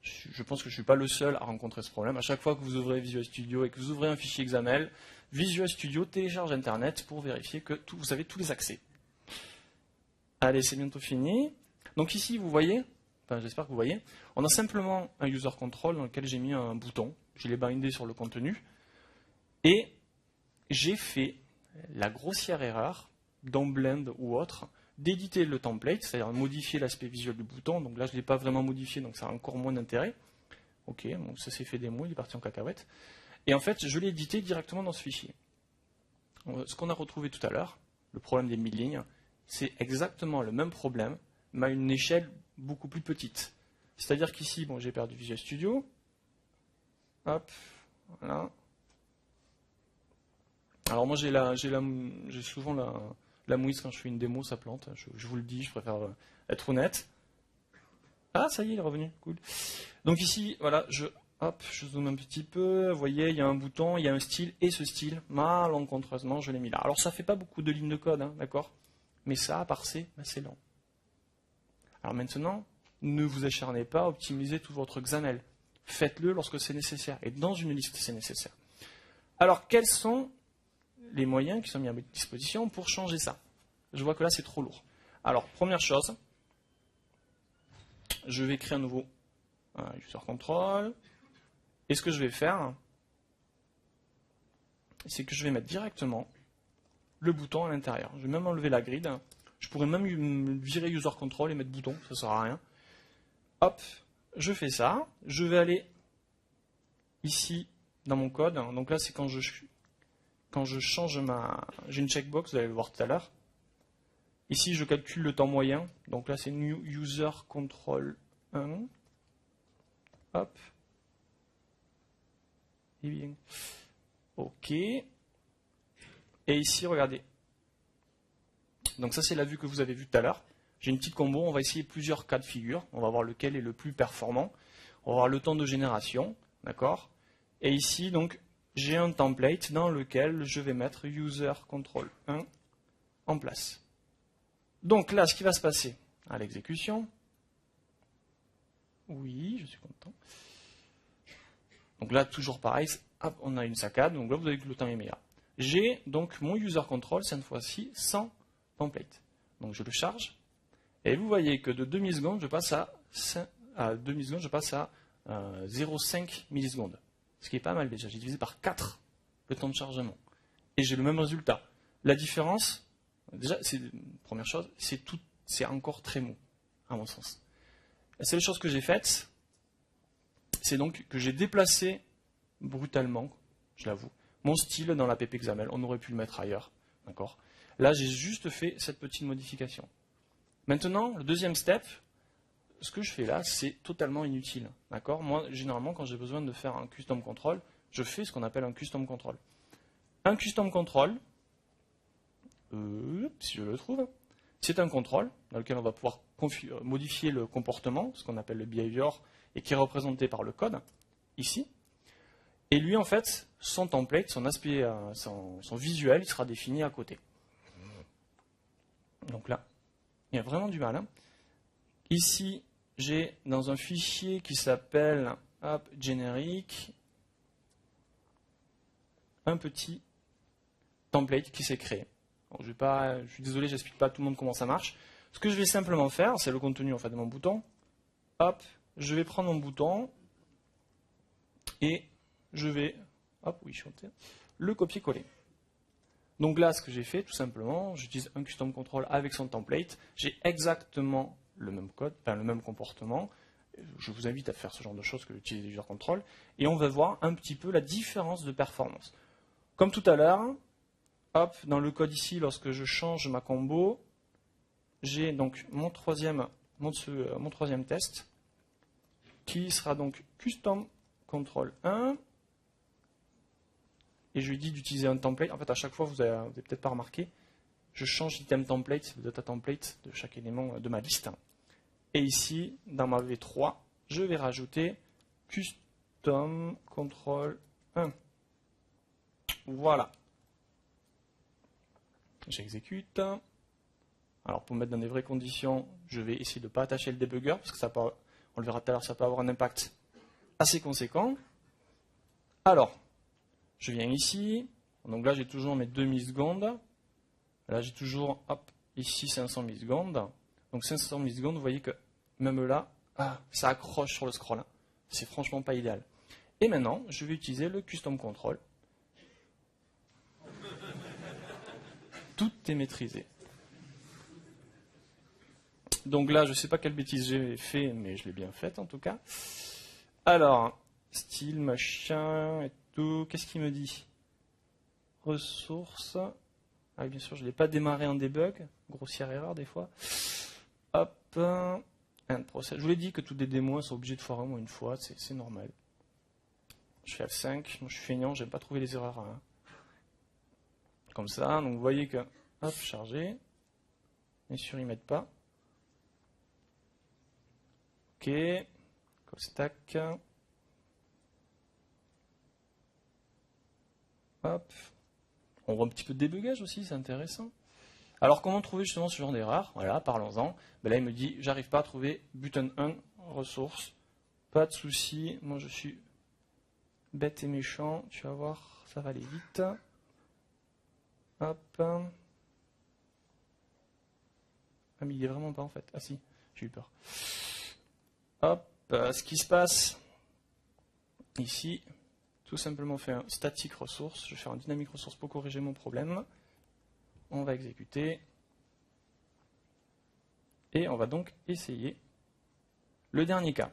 Je pense que je ne suis pas le seul à rencontrer ce problème. À chaque fois que vous ouvrez Visual Studio et que vous ouvrez un fichier XAML, Visual Studio télécharge Internet pour vérifier que vous avez tous les accès. Allez, c'est bientôt fini. Donc ici, vous voyez, j'espère que vous voyez, on a simplement un user control dans lequel j'ai mis un bouton. Je l'ai bindé sur le contenu. Et j'ai fait la grossière erreur, dans Blend ou autre, d'éditer le template, c'est-à-dire modifier l'aspect visuel du bouton. Donc là, je ne l'ai pas vraiment modifié, donc ça a encore moins d'intérêt. Ok, donc ça s'est fait démo, il est parti en cacahuète. Et en fait, je l'ai édité directement dans ce fichier. Ce qu'on a retrouvé tout à l'heure, le problème des 1000 lignes, c'est exactement le même problème, mais à une échelle beaucoup plus petite. C'est-à-dire qu'ici, bon, j'ai perdu Visual Studio. Hop, voilà. Alors moi j'ai souvent la mouise quand je fais une démo, ça plante. Je vous le dis, je préfère être honnête. Ah, ça y est, il est revenu, cool. Donc ici, voilà, je zoome un petit peu. Vous voyez, il y a un bouton, il y a un style, et ce style, malencontreusement, je l'ai mis là. Alors ça fait pas beaucoup de lignes de code, hein, d'accord? Mais ça, à parser, c'est lent. Alors maintenant, ne vous acharnez pas à optimiser tout votre XAML. Faites-le lorsque c'est nécessaire, et dans une liste, c'est nécessaire. Alors, quels sont les moyens qui sont mis à disposition pour changer ça? Je vois que là, c'est trop lourd. Alors, première chose, je vais créer un nouveau user control. Et ce que je vais faire, c'est que je vais mettre directement le bouton à l'intérieur. Je vais même enlever la grid. Je pourrais même virer user control et mettre bouton, ça ne sert à rien. Hop, je fais ça. Je vais aller ici dans mon code. Donc là, c'est quand je change j'ai une checkbox, vous allez le voir tout à l'heure. Ici, je calcule le temps moyen. Donc là, c'est new user control 1. Hop. Et bien. OK. Et ici, regardez. Donc ça, c'est la vue que vous avez vue tout à l'heure. J'ai une petite combo. On va essayer plusieurs cas de figure. On va voir lequel est le plus performant. On va voir le temps de génération. D'accord. Et ici, donc, j'ai un template dans lequel je vais mettre user control 1 en place. Donc là, ce qui va se passer à l'exécution. Oui, je suis content. Donc là, toujours pareil, hop, on a une saccade, donc là, vous avez que le temps est meilleur. J'ai donc mon user control, cette fois-ci, sans template. Donc je le charge, et vous voyez que de 2 millisecondes, je passe à 0,5 millisecondes. Ce qui est pas mal déjà, j'ai divisé par 4 le temps de chargement. Et j'ai le même résultat. La différence, déjà, première chose, c'est encore très mou, à mon sens. La seule chose que j'ai faite, c'est donc que j'ai déplacé brutalement, je l'avoue, mon style dans la pp XAML. On aurait pu le mettre ailleurs. D'accord. Là, j'ai juste fait cette petite modification. Maintenant, le deuxième step, ce que je fais là, c'est totalement inutile. D'accord. Moi, généralement, quand j'ai besoin de faire un custom control, je fais ce qu'on appelle un custom control. Un custom control, si je le trouve, c'est un contrôle dans lequel on va pouvoir modifier le comportement, ce qu'on appelle le behavior, et qui est représenté par le code, ici. Et lui, en fait, son template, son aspect, son visuel, il sera défini à côté. Donc là, il y a vraiment du mal. Hein. Ici, j'ai dans un fichier qui s'appelle generic un petit template qui s'est créé. Alors, je suis désolé, j'explique pas à tout le monde comment ça marche. Ce que je vais simplement faire, c'est le contenu en fait de mon bouton. Hop, je vais prendre mon bouton et je vais, le copier-coller. Donc là, ce que j'ai fait, tout simplement, j'utilise un custom control avec son template. J'ai exactement le même code, enfin le même comportement. Je vous invite à faire ce genre de choses que d'utiliser user control. Et on va voir un petit peu la différence de performance. Comme tout à l'heure, hop, dans le code ici, lorsque je change ma combo, j'ai donc mon troisième test qui sera donc custom control 1. Et je lui dis d'utiliser un template. En fait, à chaque fois, vous avez peut-être pas remarqué, je change l'item template, le data template de chaque élément de ma liste. Et ici, dans ma V3, je vais rajouter custom control 1. Voilà. J'exécute. Alors, pour mettre dans des vraies conditions, je vais essayer de ne pas attacher le debugger, parce que ça peut, on le verra tout à l'heure, ça peut avoir un impact assez conséquent. Alors, je viens ici, donc là j'ai toujours mes 2 millisecondes, là j'ai toujours, ici 500 millisecondes, donc 500 millisecondes, vous voyez que même là, ça accroche sur le scroll, hein. C'est franchement pas idéal. Et maintenant, je vais utiliser le custom control. Tout est maîtrisé. Donc là, je ne sais pas quelle bêtise j'ai fait, mais je l'ai bien faite en tout cas. Alors, style, machin et tout, qu'est-ce qu'il me dit ? Ressources. Ah, bien sûr, je ne l'ai pas démarré en debug. Grossière erreur des fois. Hop. End process. Je vous l'ai dit que toutes les démos sont obligées de foirer au moins une fois. C'est normal. Je fais F5. Moi, je suis feignant. J'aime pas trouver les erreurs. Hein. Comme ça. Donc, vous voyez que. Hop, chargé. Bien sûr, ils ne mettent pas. OK. Call stack. Hop. On voit un petit peu de débugage aussi, c'est intéressant. Alors, comment trouver justement ce genre d'erreur? Voilà, parlons-en. Ben là, il me dit, j'arrive pas à trouver button 1, ressources. Pas de souci, moi je suis bête et méchant. Tu vas voir, ça va aller vite. Hop. Ah, mais il est vraiment pas en fait. Ah si, j'ai eu peur. Hop, ce qui se passe ici, tout simplement on fait un static ressource. Je vais faire un dynamic ressource pour corriger mon problème. On va exécuter. Et on va donc essayer le dernier cas.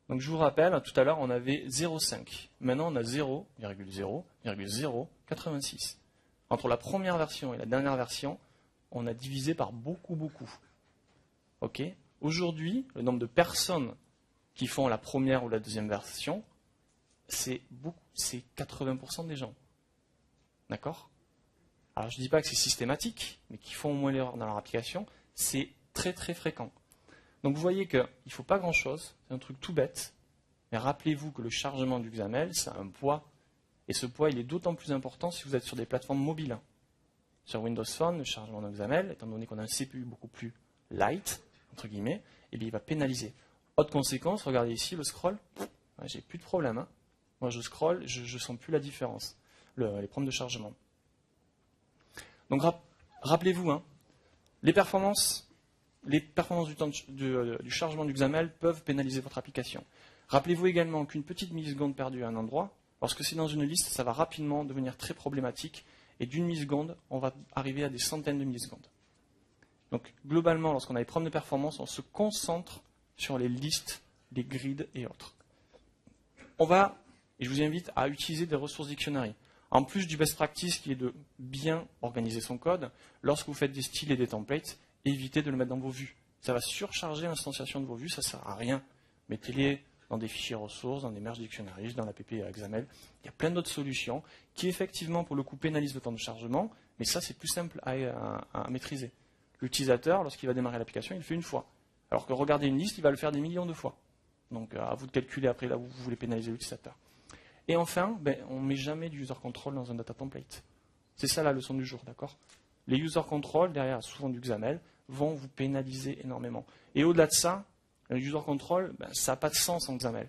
Donc je vous rappelle, tout à l'heure on avait 0,5. Maintenant on a 0,0,086. Entre la première version et la dernière version, on a divisé par beaucoup. Ok. Aujourd'hui, le nombre de personnes qui font la première ou la deuxième version, c'est 80% des gens. D'accord? Alors je ne dis pas que c'est systématique, mais qui font au moins l'erreur dans leur application, c'est très fréquent. Donc vous voyez qu'il ne faut pas grand-chose, c'est un truc tout bête, mais rappelez-vous que le chargement du XAML, ça a un poids, et ce poids il est d'autant plus important si vous êtes sur des plateformes mobiles. Sur Windows Phone, le chargement d'un XAML, étant donné qu'on a un CPU beaucoup plus light, entre guillemets, et bien il va pénaliser. Autre conséquence, regardez ici le scroll, j'ai plus de problème. Hein. Moi je scroll, je ne sens plus la différence, les problèmes de chargement. Donc rappelez-vous, hein, les performances du chargement du XAML peuvent pénaliser votre application. Rappelez-vous également qu'une petite milliseconde perdue à un endroit, lorsque c'est dans une liste, ça va rapidement devenir très problématique, et d'une milliseconde, on va arriver à des centaines de millisecondes. Donc globalement, lorsqu'on a des problèmes de performance, on se concentre sur les listes, les grids et autres. Et je vous invite à utiliser des ressources dictionary. En plus du best practice qui est de bien organiser son code, lorsque vous faites des styles et des templates, évitez de le mettre dans vos vues. Ça va surcharger l'instanciation de vos vues, ça ne sert à rien. Mettez-les dans des fichiers ressources, dans des merge dictionaries, dans l'app XAML. Il y a plein d'autres solutions qui, effectivement, pour le coup, pénalisent le temps de chargement, mais ça, c'est plus simple à maîtriser. L'utilisateur, lorsqu'il va démarrer l'application, il le fait une fois. Alors que regarder une liste, il va le faire des millions de fois. Donc, à vous de calculer après là où vous voulez pénaliser l'utilisateur. Et enfin, on ne met jamais du user control dans un data template. C'est ça la leçon du jour, d'accord? Les user control, derrière souvent du XAML, vont vous pénaliser énormément. Et au-delà de ça, le user control, ça n'a pas de sens en XAML.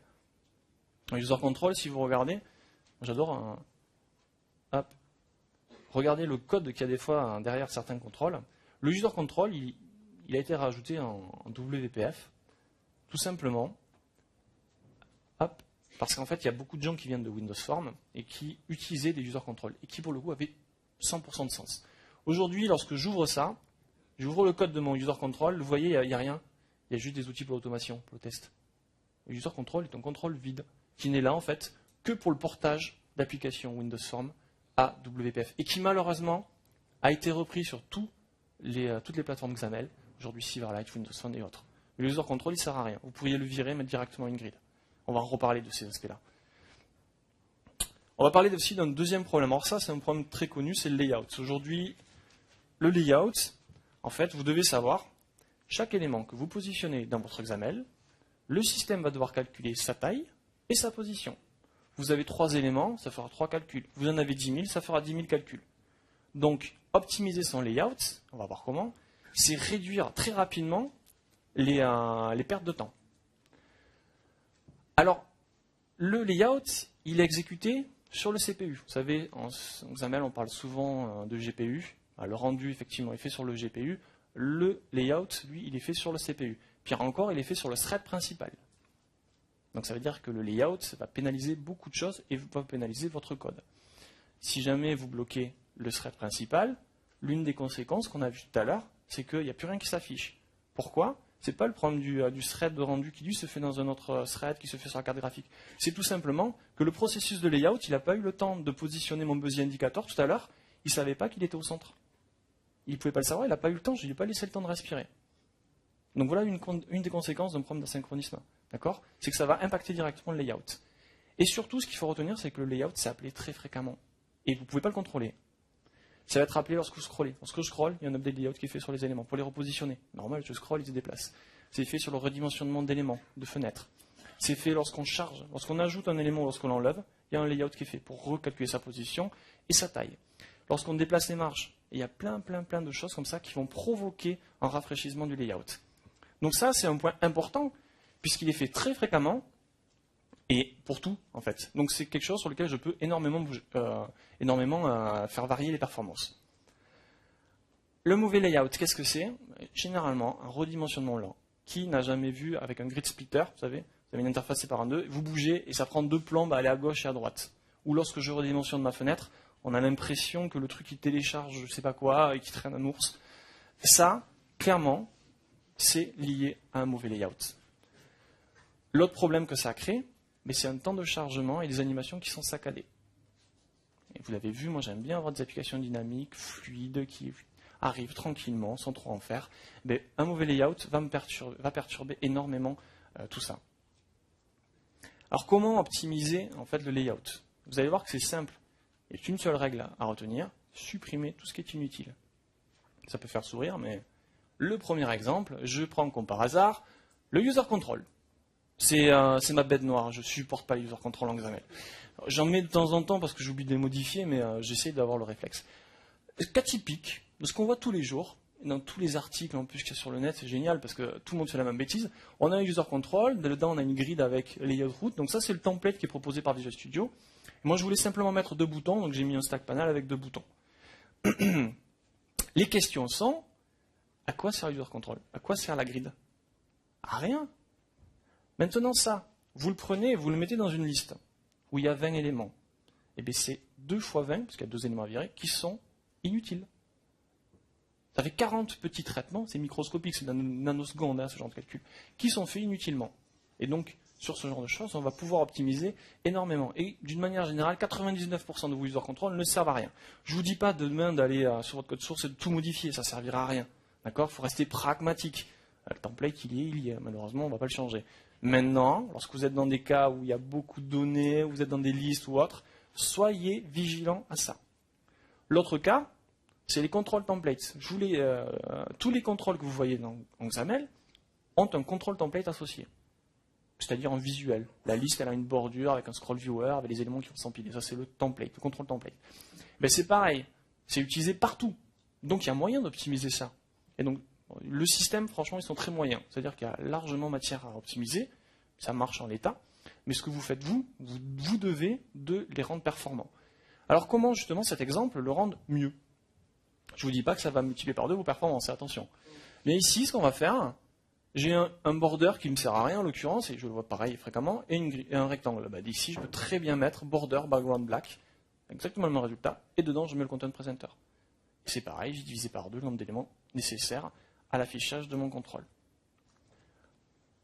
Un user control, si vous regardez, j'adore regardez le code qu'il y a des fois derrière certains contrôles. Le user control, il a été rajouté en WPF, tout simplement, parce qu'en fait, il y a beaucoup de gens qui viennent de Windows Form et qui utilisaient des user control et qui, pour le coup, avaient 100% de sens. Aujourd'hui, lorsque j'ouvre ça, j'ouvre le code de mon user control, vous voyez, il n'y a rien. Il y a juste des outils pour l'automation, pour le test. Le user control est un contrôle vide, qui n'est là, en fait, que pour le portage d'applications Windows Form à WPF, et qui, malheureusement, a été repris sur toutes les plateformes XAML, aujourd'hui Silverlight, Windows Phone et autres. Le user control, il ne sert à rien. Vous pourriez le virer, mettre directement une grid. On va en reparler de ces aspects-là. On va parler aussi d'un deuxième problème. Alors ça, c'est un problème très connu, c'est le layout. Aujourd'hui, le layout, en fait, vous devez savoir, chaque élément que vous positionnez dans votre XAML, le système va devoir calculer sa taille et sa position. Vous avez 3 éléments, ça fera 3 calculs. Vous en avez 10 000, ça fera 10 000 calculs. Donc, optimiser son layout, on va voir comment, c'est réduire très rapidement les pertes de temps. Alors, le layout, il est exécuté sur le CPU. Vous savez, en XAML, on parle souvent de GPU. Le rendu, effectivement, est fait sur le GPU. Le layout, lui, il est fait sur le CPU. Pire encore, il est fait sur le thread principal. Donc ça veut dire que le layout va pénaliser beaucoup de choses et va pénaliser votre code. Si jamais vous bloquez le thread principal, l'une des conséquences qu'on a vues tout à l'heure, c'est qu'il n'y a plus rien qui s'affiche. Pourquoi ? Ce n'est pas le problème du thread de rendu qui, lui, se fait dans un autre thread, qui se fait sur la carte graphique. C'est tout simplement que le processus de layout, il n'a pas eu le temps de positionner mon Busy Indicator tout à l'heure. Il ne savait pas qu'il était au centre. Il ne pouvait pas le savoir, il n'a pas eu le temps, je ne lui ai pas laissé le temps de respirer. Donc voilà une des conséquences d'un problème d'asynchronisme. D'accord ? C'est que ça va impacter directement le layout. Et surtout, ce qu'il faut retenir, c'est que le layout, c'est appelé très fréquemment. Et vous ne pouvez pas le contrôler. Ça va être appelé lorsque vous scrollez. Lorsque je scroll, il y a un update layout qui est fait sur les éléments pour les repositionner. Normal, je scroll, il se déplace. C'est fait sur le redimensionnement d'éléments, de fenêtres. C'est fait lorsqu'on charge, lorsqu'on ajoute un élément ou lorsqu'on l'enlève, il y a un layout qui est fait pour recalculer sa position et sa taille. Lorsqu'on déplace les marges, il y a plein de choses comme ça qui vont provoquer un rafraîchissement du layout. Donc ça, c'est un point important, puisqu'il est fait très fréquemment, et pour tout, en fait. Donc c'est quelque chose sur lequel je peux énormément faire varier les performances. Le mauvais layout, qu'est-ce que c'est ? Généralement, un redimensionnement lent, Qui n'a jamais vu avec un grid splitter, vous avez une interface séparée en deux, vous bougez et ça prend deux plombes à aller à gauche et à droite. Ou lorsque je redimensionne ma fenêtre, on a l'impression que le truc il télécharge je sais pas quoi et qui traîne un ours. Ça, clairement, c'est lié à un mauvais layout. L'autre problème que ça crée, mais c'est un temps de chargement et des animations qui sont saccadées. Et vous l'avez vu, moi j'aime bien avoir des applications dynamiques, fluides, qui arrivent tranquillement, sans trop en faire. Mais un mauvais layout va perturber énormément tout ça. Alors comment optimiser en fait le layout? Vous allez voir que c'est simple. Il y a une seule règle à retenir, supprimer tout ce qui est inutile. Ça peut faire sourire, mais le premier exemple, je prends comme par hasard le user control. C'est ma bête noire, je ne supporte pas les user control en XAML. J'en mets de temps en temps parce que j'oublie de les modifier, mais j'essaie d'avoir le réflexe. Cas typique de ce qu'on voit tous les jours, dans tous les articles en plus qu'il y a sur le net, c'est génial parce que tout le monde fait la même bêtise. On a un user control, dedans on a une grid avec layout route, donc ça c'est le template qui est proposé par Visual Studio. Et moi je voulais simplement mettre deux boutons, donc j'ai mis un stack panel avec deux boutons. Les questions sont, à quoi sert le user control? À quoi sert la grid? À rien. Maintenant ça, vous le prenez et vous le mettez dans une liste où il y a 20 éléments. Et bien c'est 2 fois 20, parce qu'il y a 2 éléments à virer, qui sont inutiles. Ça fait 40 petits traitements, c'est microscopique, c'est nanosecondes, hein, ce genre de calcul, qui sont faits inutilement. Et donc, sur ce genre de choses, on va pouvoir optimiser énormément. Et d'une manière générale, 99% de vos user control ne servent à rien. Je ne vous dis pas demain d'aller sur votre code source et de tout modifier, ça ne servira à rien. D'accord? Il faut rester pragmatique. Le template, il y est. Malheureusement, on ne va pas le changer. Maintenant, lorsque vous êtes dans des cas où il y a beaucoup de données, vous êtes dans des listes ou autres, soyez vigilants à ça. L'autre cas, c'est les contrôles templates. Tous les contrôles que vous voyez dans XAML ont un contrôle template associé, c'est-à-dire en visuel. La liste, elle a une bordure avec un scroll viewer, avec les éléments qui vont s'empiler. Ça, c'est le template, le contrôle template. Ben, c'est pareil, c'est utilisé partout. Donc, il y a moyen d'optimiser ça. Et donc, le système, franchement, ils sont très moyens. C'est-à-dire qu'il y a largement matière à optimiser. Ça marche en l'état. Mais ce que vous faites, vous devez de les rendre performants. Alors, comment, justement, cet exemple le rendre mieux? Je ne vous dis pas que ça va multiplier par 2 vos performances, attention. Mais ici, ce qu'on va faire, j'ai un border qui ne me sert à rien en l'occurrence, et je le vois pareil fréquemment, et un rectangle. Bah, d'ici, je peux très bien mettre border background black, exactement le même résultat, et dedans, je mets le content presenter. C'est pareil, j'ai divisé par 2 le nombre d'éléments nécessaires à l'affichage de mon contrôle.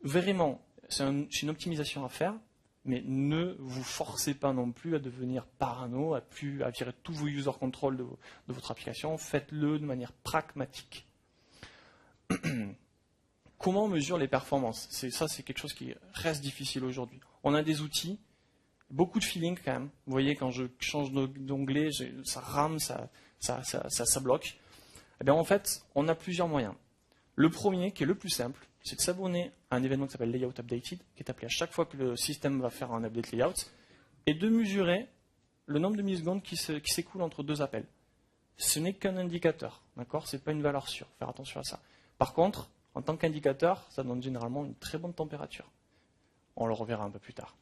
Vraiment, c'est une optimisation à faire, mais ne vous forcez pas non plus à devenir parano, à virer tous vos user control de votre application. Faites-le de manière pragmatique. Comment on mesure les performances? Ça, c'est quelque chose qui reste difficile aujourd'hui. On a des outils, beaucoup de feeling quand même. Vous voyez, quand je change d'onglet, ça rame, ça bloque. Eh bien, en fait, on a plusieurs moyens. Le premier, qui est le plus simple, c'est de s'abonner à un événement qui s'appelle Layout Updated, qui est appelé à chaque fois que le système va faire un update layout, et de mesurer le nombre de millisecondes qui s'écoule entre 2 appels. Ce n'est qu'un indicateur, d'accord? Ce n'est pas une valeur sûre, faire attention à ça. Par contre, en tant qu'indicateur, ça donne généralement une très bonne température. On le reverra un peu plus tard.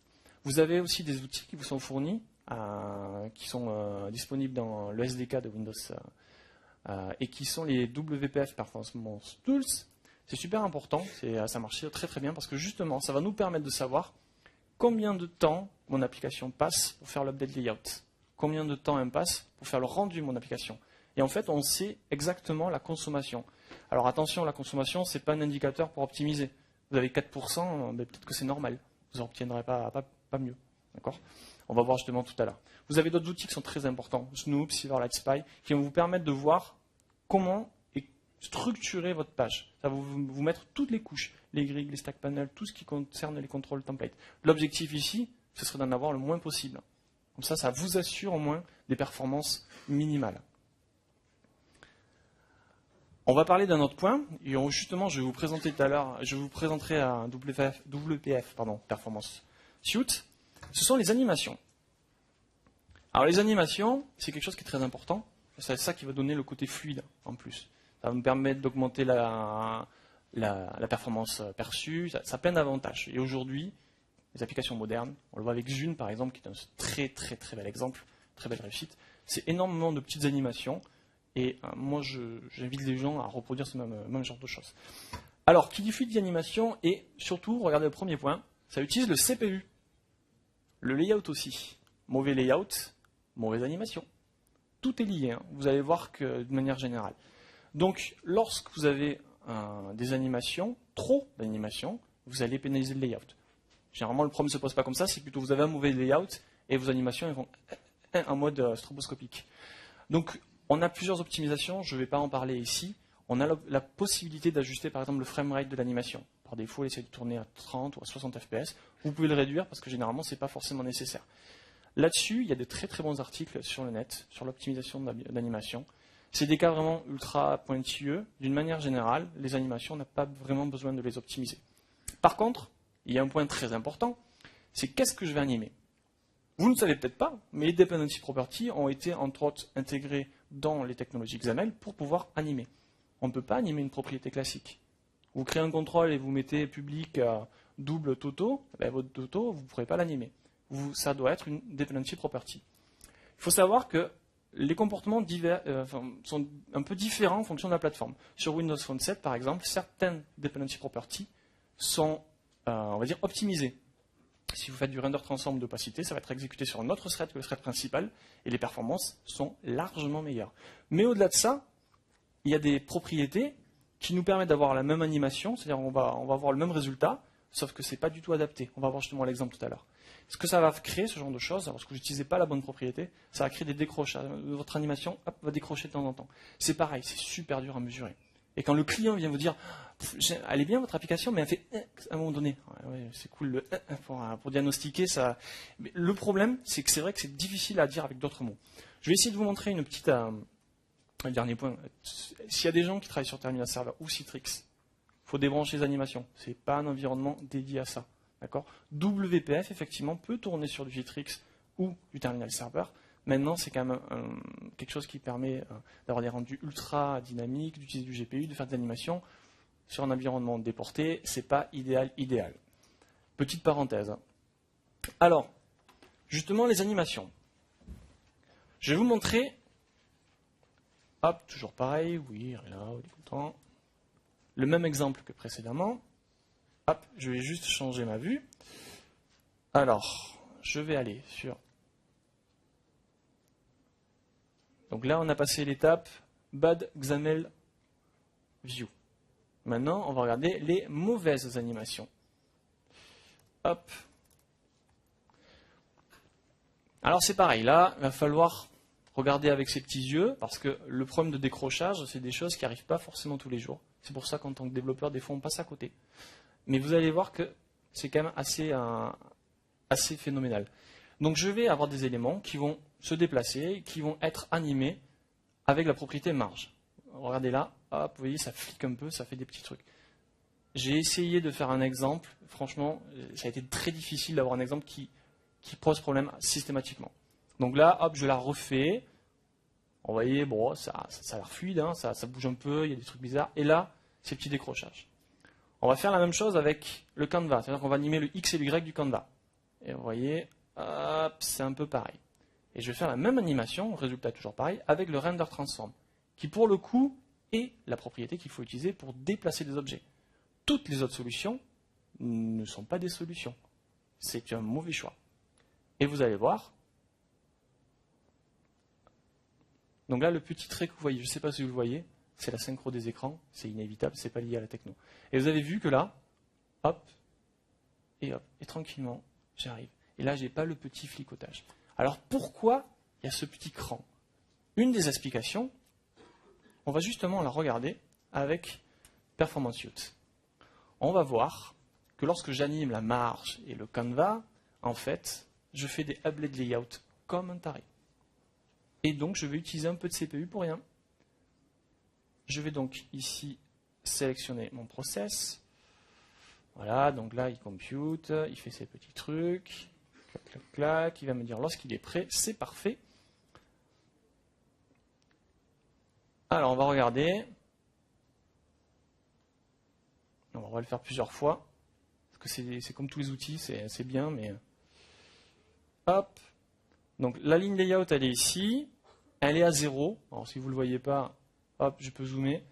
Vous avez aussi des outils qui vous sont fournis, qui sont disponibles dans le SDK de Windows et qui sont les WPF Performance Tools. C'est super important, ça marche très très bien parce que justement, ça va nous permettre de savoir combien de temps mon application passe pour faire l'update layout, combien de temps elle passe pour faire le rendu de mon application. Et en fait, on sait exactement la consommation. Alors attention, la consommation, ce n'est pas un indicateur pour optimiser. Vous avez 4%, ben, peut-être que c'est normal. Vous n'obtiendrez pas mieux. D'accord? On va voir justement tout à l'heure. Vous avez d'autres outils qui sont très importants, Snoop, Silverlight Spy, qui vont vous permettre de voir comment structurer votre page. Ça va vous mettre toutes les couches, les grilles, les stack panels, tout ce qui concerne les contrôles templates. L'objectif ici, ce serait d'en avoir le moins possible. Comme ça, ça vous assure au moins des performances minimales. On va parler d'un autre point, et justement, je vais vous présenter tout à l'heure, je vous présenterai un WPF Performance Suite. Ce sont les animations. Alors les animations, c'est quelque chose qui est très important. C'est ça qui va donner le côté fluide en plus. Ça va nous permettre d'augmenter la performance perçue. Ça a plein d'avantages. Et aujourd'hui, les applications modernes, on le voit avec Zune par exemple, qui est un très très très bel exemple, très belle réussite. C'est énormément de petites animations. Et moi, j'invite les gens à reproduire ce même genre de choses. Alors, qui dit fluide dit animation, et surtout, regardez le premier point, ça utilise le CPU. Le layout aussi. Mauvais layout, mauvaise animation. Tout est lié, hein. Vous allez voir que de manière générale. Donc, lorsque vous avez des animations, trop d'animations, vous allez pénaliser le layout. Généralement, le problème ne se pose pas comme ça, c'est plutôt vous avez un mauvais layout et vos animations elles vont en mode stroboscopique. Donc, on a plusieurs optimisations, je ne vais pas en parler ici. On a la possibilité d'ajuster par exemple le framerate de l'animation. Par défaut, essayez de tourner à 30 ou à 60 fps. Vous pouvez le réduire parce que généralement, ce n'est pas forcément nécessaire. Là-dessus, il y a de très très bons articles sur le net, sur l'optimisation d'animation. C'est des cas vraiment ultra pointilleux. D'une manière générale, les animations, on n'a pas vraiment besoin de les optimiser. Par contre, il y a un point très important, c'est qu'est-ce que je vais animer. Vous ne le savez peut-être pas, mais les dependency properties ont été entre autres intégrés dans les technologies XAML pour pouvoir animer. On ne peut pas animer une propriété classique. Vous créez un contrôle et vous mettez public double toto, ben votre toto, vous ne pourrez pas l'animer. Ça doit être une dependency property. Il faut savoir que les comportements sont un peu différents en fonction de la plateforme. Sur Windows Phone 7, par exemple, certaines dependency properties sont, on va dire, optimisées. Si vous faites du render transform d'opacité, ça va être exécuté sur un autre thread que le thread principal, et les performances sont largement meilleures. Mais au-delà de ça, il y a des propriétés qui nous permettent d'avoir la même animation, c'est-à-dire on va avoir le même résultat, sauf que ce n'est pas du tout adapté. On va voir justement l'exemple tout à l'heure. Ce que ça va créer, ce genre de choses, alors que vous n'utilisez pas la bonne propriété, ça va créer des décrochages. Votre animation va décrocher de temps en temps. C'est pareil, c'est super dur à mesurer. Et quand le client vient vous dire « Elle est bien votre application, mais elle fait à un moment donné. Ouais, c'est cool le pour diagnostiquer ça. Mais le problème, c'est que c'est vrai que c'est difficile à dire avec d'autres mots. Je vais essayer de vous montrer une petite... un dernier point. S'il y a des gens qui travaillent sur Terminal Server ou Citrix, il faut débrancher les animations. Ce n'est pas un environnement dédié à ça. D'accord ? WPF, effectivement, peut tourner sur du Citrix ou du Terminal Server. Maintenant, c'est quand même quelque chose qui permet d'avoir des rendus ultra dynamiques, d'utiliser du GPU, de faire des animations sur un environnement déporté. Ce n'est pas idéal. Petite parenthèse. Alors, justement, les animations. Je vais vous montrer. Hop, toujours pareil. Oui, là, on est content. Le même exemple que précédemment. Hop, je vais juste changer ma vue. Alors, je vais aller sur... Donc là, on a passé l'étape Bad XAML View. Maintenant, on va regarder les mauvaises animations. Hop. Alors c'est pareil, là, il va falloir regarder avec ses petits yeux, parce que le problème de décrochage, c'est des choses qui n'arrivent pas forcément tous les jours. C'est pour ça qu'en tant que développeur, des fois, on passe à côté. Mais vous allez voir que c'est quand même assez phénoménal. Donc je vais avoir des éléments qui vont se déplacer, qui vont être animés avec la propriété marge. Regardez là, hop, vous voyez, ça flique un peu, ça fait des petits trucs. J'ai essayé de faire un exemple, franchement, ça a été très difficile d'avoir un exemple qui pose problème systématiquement. Donc là, hop, je la refais. Vous voyez, bon, ça a l'air fluide, hein, ça bouge un peu, il y a des trucs bizarres. Et là, ces petits décrochages. On va faire la même chose avec le Canva, c'est-à-dire qu'on va animer le X et le Y du Canva. Et vous voyez, hop, c'est un peu pareil. Et je vais faire la même animation, résultat toujours pareil, avec le render transform, qui pour le coup est la propriété qu'il faut utiliser pour déplacer des objets. Toutes les autres solutions ne sont pas des solutions. C'est un mauvais choix. Et vous allez voir. Donc là, le petit trait que vous voyez, je ne sais pas si vous le voyez, c'est la synchro des écrans, c'est inévitable, c'est pas lié à la techno. Et vous avez vu que là, hop, et tranquillement, j'arrive. Et là, je n'ai pas le petit flicotage. Alors pourquoi il y a ce petit cran? Une des explications, on va justement la regarder avec Performance Suite. On va voir que lorsque j'anime la marge et le Canva, en fait, je fais des applet layout comme un taré. Et donc, je vais utiliser un peu de CPU pour rien. Je vais donc ici sélectionner mon process. Voilà, donc là, il compute, il fait ses petits trucs. Clac, clac, clac. Il va me dire lorsqu'il est prêt, c'est parfait. Alors, on va regarder. On va le faire plusieurs fois. Parce que c'est comme tous les outils, c'est bien, mais... Hop. Donc, la ligne layout, elle est ici. Elle est à 0. Alors, si vous ne le voyez pas, hop, je peux zoomer.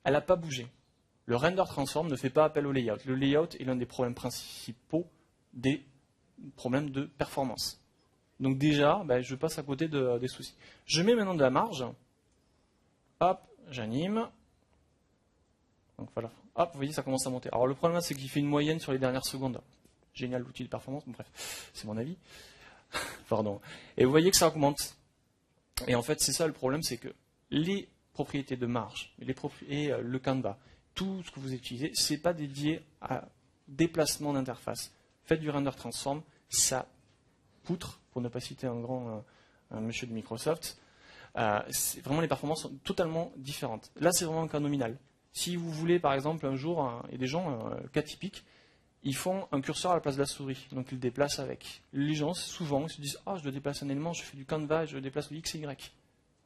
Elle n'a pas bougé. Le render transform ne fait pas appel au layout. Le layout est l'un des problèmes principaux des problèmes de performance. Donc déjà, je passe à côté des soucis. Je mets maintenant de la marge. Hop, j'anime. Donc voilà. Hop, vous voyez, ça commence à monter. Alors le problème, c'est qu'il fait une moyenne sur les dernières secondes. Génial l'outil de performance, bref, c'est mon avis. Pardon. Et vous voyez que ça augmente. Et en fait, c'est ça le problème, c'est que les propriétés de marge et le Canva, tout ce que vous utilisez, ce n'est pas dédié à déplacement d'interface. Faites du render transform, ça poutre, pour ne pas citer un monsieur de Microsoft, vraiment les performances sont totalement différentes. Là, c'est vraiment un cas nominal. Si vous voulez, par exemple, un jour, il y a des gens, cas typique, ils font un curseur à la place de la souris, donc ils le déplacent avec. Les gens, souvent, ils se disent « Ah, je dois déplacer un élément, je fais du Canva, je le déplace au X et Y ».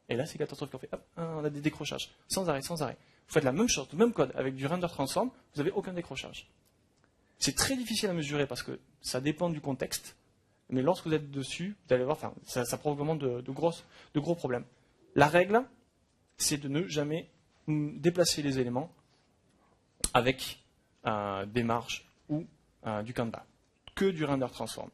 Et là, c'est catastrophique. On fait, hop, on a des décrochages, sans arrêt, sans arrêt. Vous faites la même chose, le même code, avec du render transform, vous n'avez aucun décrochage. C'est très difficile à mesurer parce que ça dépend du contexte, mais lorsque vous êtes dessus, vous allez voir, ça provoque vraiment de gros problèmes. La règle, c'est de ne jamais déplacer les éléments avec des marges ou du Canva, que du render transform.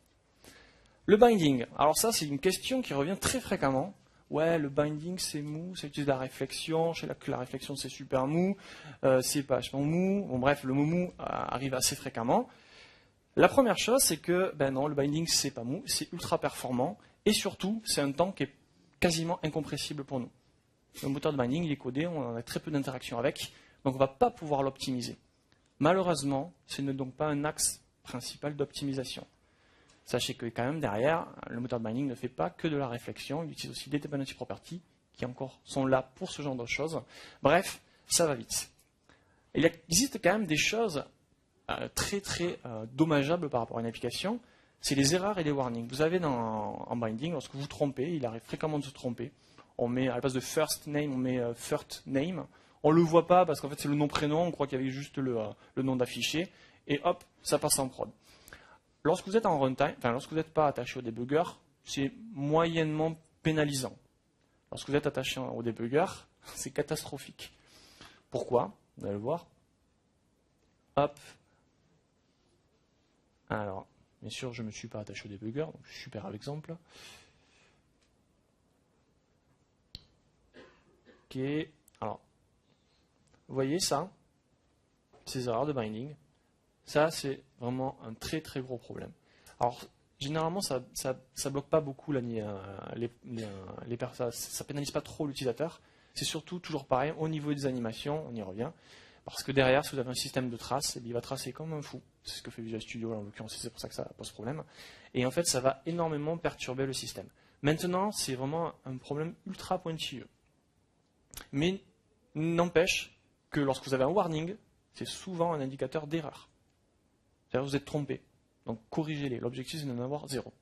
Le binding, alors ça c'est une question qui revient très fréquemment. Ouais, le binding c'est mou, ça utilise la réflexion, je sais que la réflexion c'est super mou, c'est pas vachement mou. Bon bref, le mot mou arrive assez fréquemment. La première chose c'est que, non, le binding c'est pas mou, c'est ultra performant, et surtout c'est un temps qui est quasiment incompressible pour nous. Le moteur de binding il est codé, on a très peu d'interaction avec, donc on ne va pas pouvoir l'optimiser. Malheureusement, ce n'est donc pas un axe principal d'optimisation. Sachez que quand même derrière, le moteur de binding ne fait pas que de la réflexion, il utilise aussi des dependency properties qui encore sont là pour ce genre de choses. Bref, ça va vite. Il existe quand même des choses très dommageables par rapport à une application, c'est les erreurs et les warnings. Vous avez en binding, lorsque vous trompez, il arrive fréquemment de se tromper. On met à la place de first name, on met first name. On ne le voit pas parce qu'en fait c'est le nom-prénom, on croit qu'il y avait juste le nom d'affiché, et hop, ça passe en prod. Lorsque vous êtes en runtime, lorsque vous n'êtes pas attaché au debugger, c'est moyennement pénalisant. Lorsque vous êtes attaché au debugger, c'est catastrophique. Pourquoi? Vous allez le voir. Hop. Alors, bien sûr, je ne me suis pas attaché au debugger, donc super l'exemple. Ok. Alors, vous voyez ça? Ces erreurs de binding. Ça, c'est vraiment un très gros problème. Alors, généralement, ça bloque pas beaucoup ça pénalise pas trop l'utilisateur. C'est surtout toujours pareil au niveau des animations, on y revient. Parce que derrière, si vous avez un système de traces, il va tracer comme un fou. C'est ce que fait Visual Studio, en l'occurrence, c'est pour ça que ça pose problème. Et en fait, ça va énormément perturber le système. Maintenant, c'est vraiment un problème ultra pointilleux. Mais n'empêche que lorsque vous avez un warning, c'est souvent un indicateur d'erreur. C'est-à-dire que vous êtes trompé. Donc corrigez-les. L'objectif, c'est d'en avoir 0.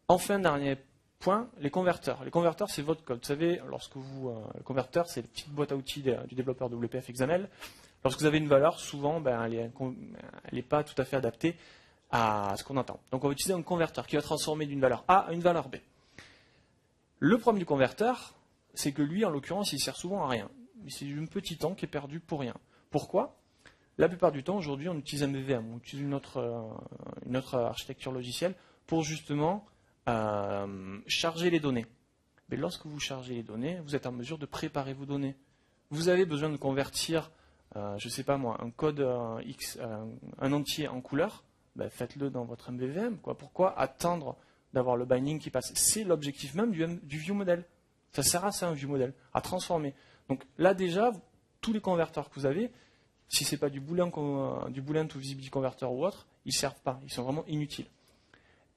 Enfin, dernier point, les converteurs. Les converteurs, c'est votre code. Vous savez, lorsque le converteur, c'est la petite boîte à outils du développeur WPF XML. Lorsque vous avez une valeur, souvent, elle n'est pas tout à fait adaptée à ce qu'on attend. Donc on va utiliser un converteur qui va transformer d'une valeur A à une valeur B. Le problème du converteur, c'est que lui, en l'occurrence, il sert souvent à rien. C'est un petit temps qui est perdu pour rien. Pourquoi ? La plupart du temps, aujourd'hui, on utilise MVVM, on utilise une autre architecture logicielle pour justement charger les données. Mais lorsque vous chargez les données, vous êtes en mesure de préparer vos données. Vous avez besoin de convertir, je ne sais pas moi, un code un entier en couleur, faites-le dans votre MVVM. Pourquoi attendre d'avoir le binding qui passe? C'est l'objectif même du ViewModel. Ça sert à ça, un ViewModel, à transformer. Donc là déjà, tous les converteurs que vous avez, si ce n'est pas du Boolean to Visibility Converter ou autre, ils ne servent pas, ils sont vraiment inutiles.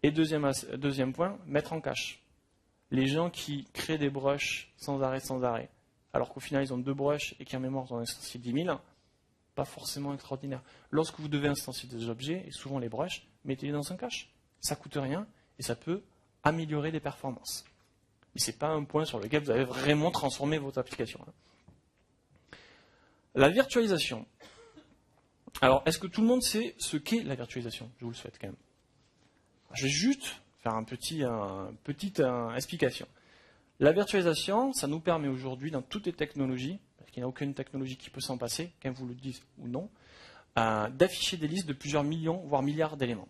Et deuxième point, mettre en cache. Les gens qui créent des brushes sans arrêt, alors qu'au final ils ont 2 brushes et qui en mémoire ont instancié 10 000, pas forcément extraordinaire. Lorsque vous devez instancier des objets, et souvent les brushes, mettez-les dans un cache. Ça ne coûte rien et ça peut améliorer les performances. Et ce n'est pas un point sur lequel vous avez vraiment transformé votre application. La virtualisation. Alors, est-ce que tout le monde sait ce qu'est la virtualisation? Je vous le souhaite quand même. Je vais juste faire une petite explication. La virtualisation, ça nous permet aujourd'hui, dans toutes les technologies, parce qu'il n'y a aucune technologie qui peut s'en passer, qu'elle vous le dise ou non, d'afficher des listes de plusieurs millions, voire milliards d'éléments.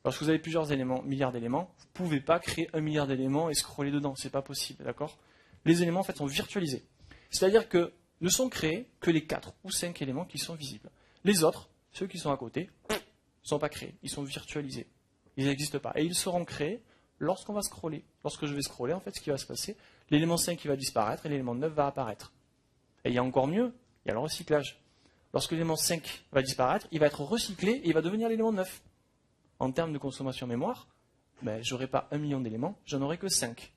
Lorsque vous avez plusieurs éléments, milliards d'éléments, vous ne pouvez pas créer 1 milliard d'éléments et scroller dedans, c'est pas possible, d'accord? Les éléments en fait sont virtualisés. C'est-à-dire que ne sont créés que les 4 ou 5 éléments qui sont visibles. Les autres, ceux qui sont à côté, ne sont pas créés, ils sont virtualisés. Ils n'existent pas. Et ils seront créés lorsqu'on va scroller. Lorsque je vais scroller, en fait, ce qui va se passer, l'élément 5 il va disparaître et l'élément 9 va apparaître. Et il y a encore mieux, il y a le recyclage. Lorsque l'élément 5 va disparaître, il va être recyclé et il va devenir l'élément 9. En termes de consommation mémoire, je n'aurai pas 1 million d'éléments, j'en aurai que 5.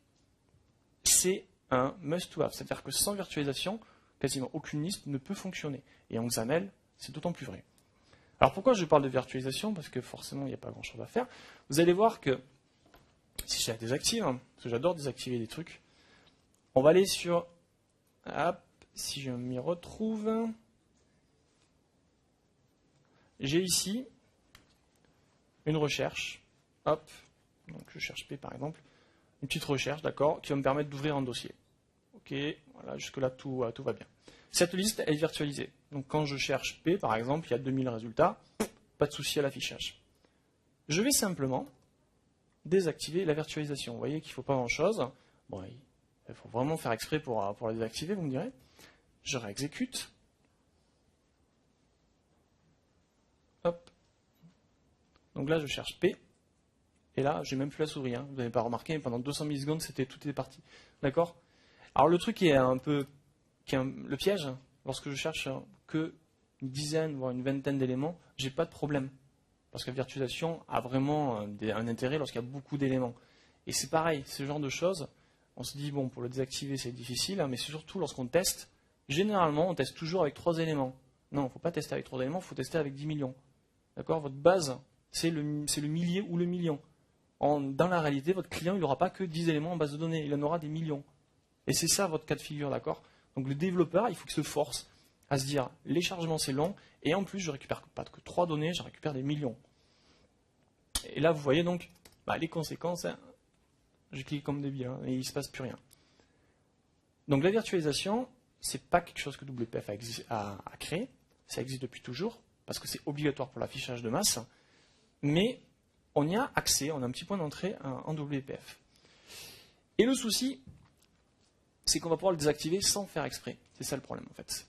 C'est un must-to-have, c'est-à-dire que sans virtualisation, quasiment aucune liste ne peut fonctionner. Et en XAML, c'est d'autant plus vrai. Alors pourquoi je parle de virtualisation? Parce que forcément, il n'y a pas grand-chose à faire. Vous allez voir que, si je la désactive, parce que j'adore désactiver des trucs, on va aller sur, hop, si je m'y retrouve, j'ai ici une recherche, hop, donc je cherche P par exemple, une petite recherche, d'accord, qui va me permettre d'ouvrir un dossier. Ok, voilà, jusque-là tout va bien. Cette liste est virtualisée. Donc quand je cherche P, par exemple, il y a 2000 résultats, pas de souci à l'affichage. Je vais simplement désactiver la virtualisation. Vous voyez qu'il ne faut pas grand-chose. Bon, il faut vraiment faire exprès pour la désactiver, vous me direz. Je réexécute. Hop. Donc là, je cherche P. Et là, j'ai même plus la souris. Vous n'avez pas remarqué, mais pendant 200 millisecondes, tout était parti. D'accord? Alors le truc qui est le piège, lorsque je cherche que une dizaine, voire une vingtaine d'éléments, j'ai pas de problème. Parce que la virtualisation a vraiment un intérêt lorsqu'il y a beaucoup d'éléments. Et c'est pareil, ce genre de choses, on se dit, bon, pour le désactiver, c'est difficile, mais c'est surtout lorsqu'on teste, généralement, on teste toujours avec 3 éléments. Non, il ne faut pas tester avec 3 éléments, il faut tester avec 10 millions. D'accord? Votre base, c'est le millier ou le million. Dans la réalité, votre client, il n'aura pas que 10 éléments en base de données, il en aura des millions. Et c'est ça votre cas de figure, d'accord? Donc le développeur, il faut qu'il se force à se dire, les chargements c'est long, et en plus je récupère pas que 3 données, je récupère des millions. Et là vous voyez donc les conséquences, je clique comme débile, et il ne se passe plus rien. Donc la virtualisation, c'est pas quelque chose que WPF a créé, ça existe depuis toujours, parce que c'est obligatoire pour l'affichage de masse, mais on y a accès, on a un petit point d'entrée en WPF. Et le souci, c'est qu'on va pouvoir le désactiver sans faire exprès. C'est ça le problème en fait.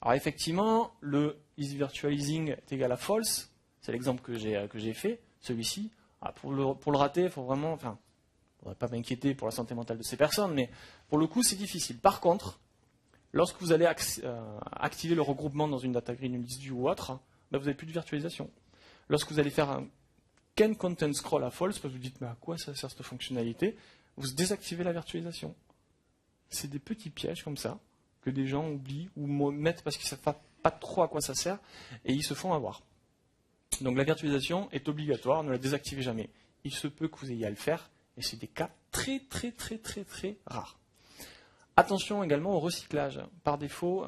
Alors effectivement, le isVirtualizing est égal à false. C'est l'exemple que j'ai fait, celui-ci. Pour le rater, il faut vraiment, il ne faudrait pas m'inquiéter pour la santé mentale de ces personnes, mais pour le coup, c'est difficile. Par contre, lorsque vous allez activer le regroupement dans une data grid, une liste view ou autre, vous n'avez plus de virtualisation. Lorsque vous allez faire un can content scroll à false, parce que vous dites, mais à quoi ça sert cette fonctionnalité, vous désactivez la virtualisation. C'est des petits pièges comme ça, que des gens oublient ou mettent parce qu'ils ne savent pas trop à quoi ça sert, et ils se font avoir. Donc la virtualisation est obligatoire, ne la désactivez jamais. Il se peut que vous ayez à le faire, et c'est des cas très très très très très rares. Attention également au recyclage. Par défaut,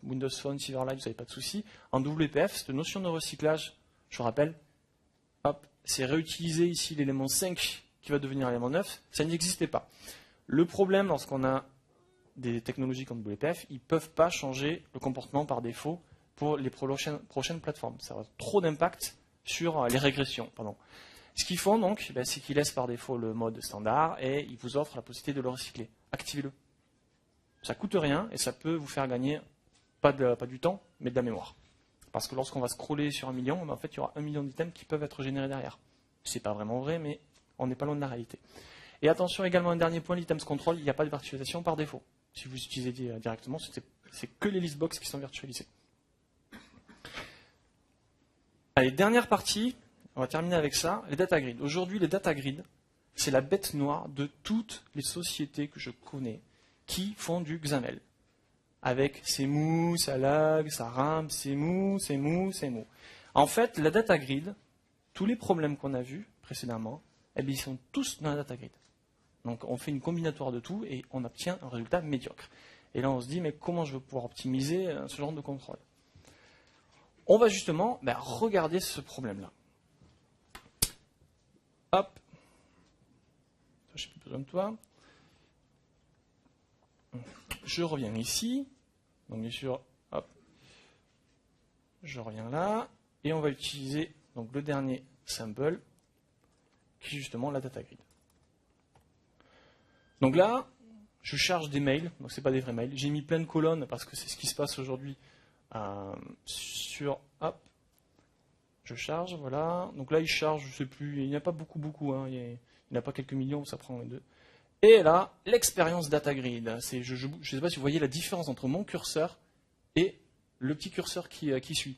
Windows Phone, Silverlight, vous n'avez pas de souci. En WPF, cette notion de recyclage, je vous rappelle, c'est réutiliser ici l'élément 5 qui va devenir l'élément 9, ça n'existait pas. Le problème lorsqu'on a des technologies comme WPF, ils ne peuvent pas changer le comportement par défaut pour les prochaines plateformes. Ça a trop d'impact sur les régressions. Ce qu'ils font donc, c'est qu'ils laissent par défaut le mode standard et ils vous offrent la possibilité de le recycler. Activez-le. Ça ne coûte rien et ça peut vous faire gagner pas du temps, mais de la mémoire. Parce que lorsqu'on va scroller sur 1 million, en fait, il y aura 1 million d'items qui peuvent être générés derrière. Ce n'est pas vraiment vrai, mais on n'est pas loin de la réalité. Et attention également, un dernier point, l'items control, il n'y a pas de virtualisation par défaut. Si vous utilisez directement, c'est que les listbox qui sont virtualisées. Allez, dernière partie, on va terminer avec ça, les data grids. Aujourd'hui, les data grids, c'est la bête noire de toutes les sociétés que je connais qui font du XAML. Avec c'est mou, ça lag, ça rame, c'est mou, c'est mou, c'est mou. En fait, la data grid, tous les problèmes qu'on a vus précédemment, ils sont tous dans la data grid. Donc on fait une combinatoire de tout et on obtient un résultat médiocre. Et là on se dit, mais comment je vais pouvoir optimiser ce genre de contrôle? On va justement regarder ce problème-là. Hop. Je n'ai plus besoin de toi. Je reviens ici. Donc bien sûr, hop, je reviens là, et on va utiliser donc, le dernier sample, qui est justement la data grid. Donc là, je charge des mails, donc c'est pas des vrais mails. J'ai mis plein de colonnes parce que c'est ce qui se passe aujourd'hui sur, hop, je charge, voilà. Donc là, il charge, je sais plus, il n'y a pas beaucoup, hein, il n'y a pas quelques millions, ça prend les deux. Et là, l'expérience data grid. Je ne sais pas si vous voyez la différence entre mon curseur et le petit curseur qui suit.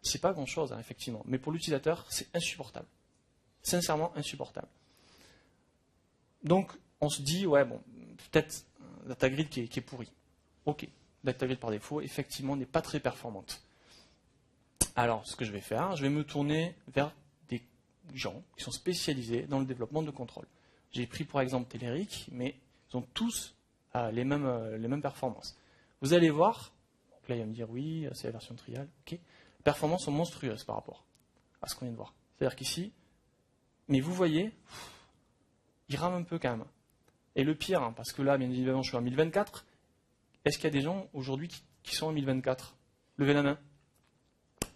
C'est pas grand chose, hein, effectivement, mais pour l'utilisateur, c'est insupportable. Sincèrement insupportable. Donc, on se dit, ouais, bon, peut-être data grid qui est pourri. Ok, data grid par défaut, effectivement, n'est pas très performante. Alors, ce que je vais faire, je vais me tourner vers des gens qui sont spécialisés dans le développement de contrôle. J'ai pris pour exemple Telerik, mais ils ont tous les mêmes performances. Vous allez voir, donc là il va me dire oui, c'est la version trial, ok. Les performances sont monstrueuses par rapport à ce qu'on vient de voir. C'est-à-dire qu'ici, mais vous voyez, il rame un peu quand même. Et le pire, hein, parce que là, bien évidemment, je suis en 1024, est-ce qu'il y a des gens aujourd'hui qui sont en 1024 ? Levez la main.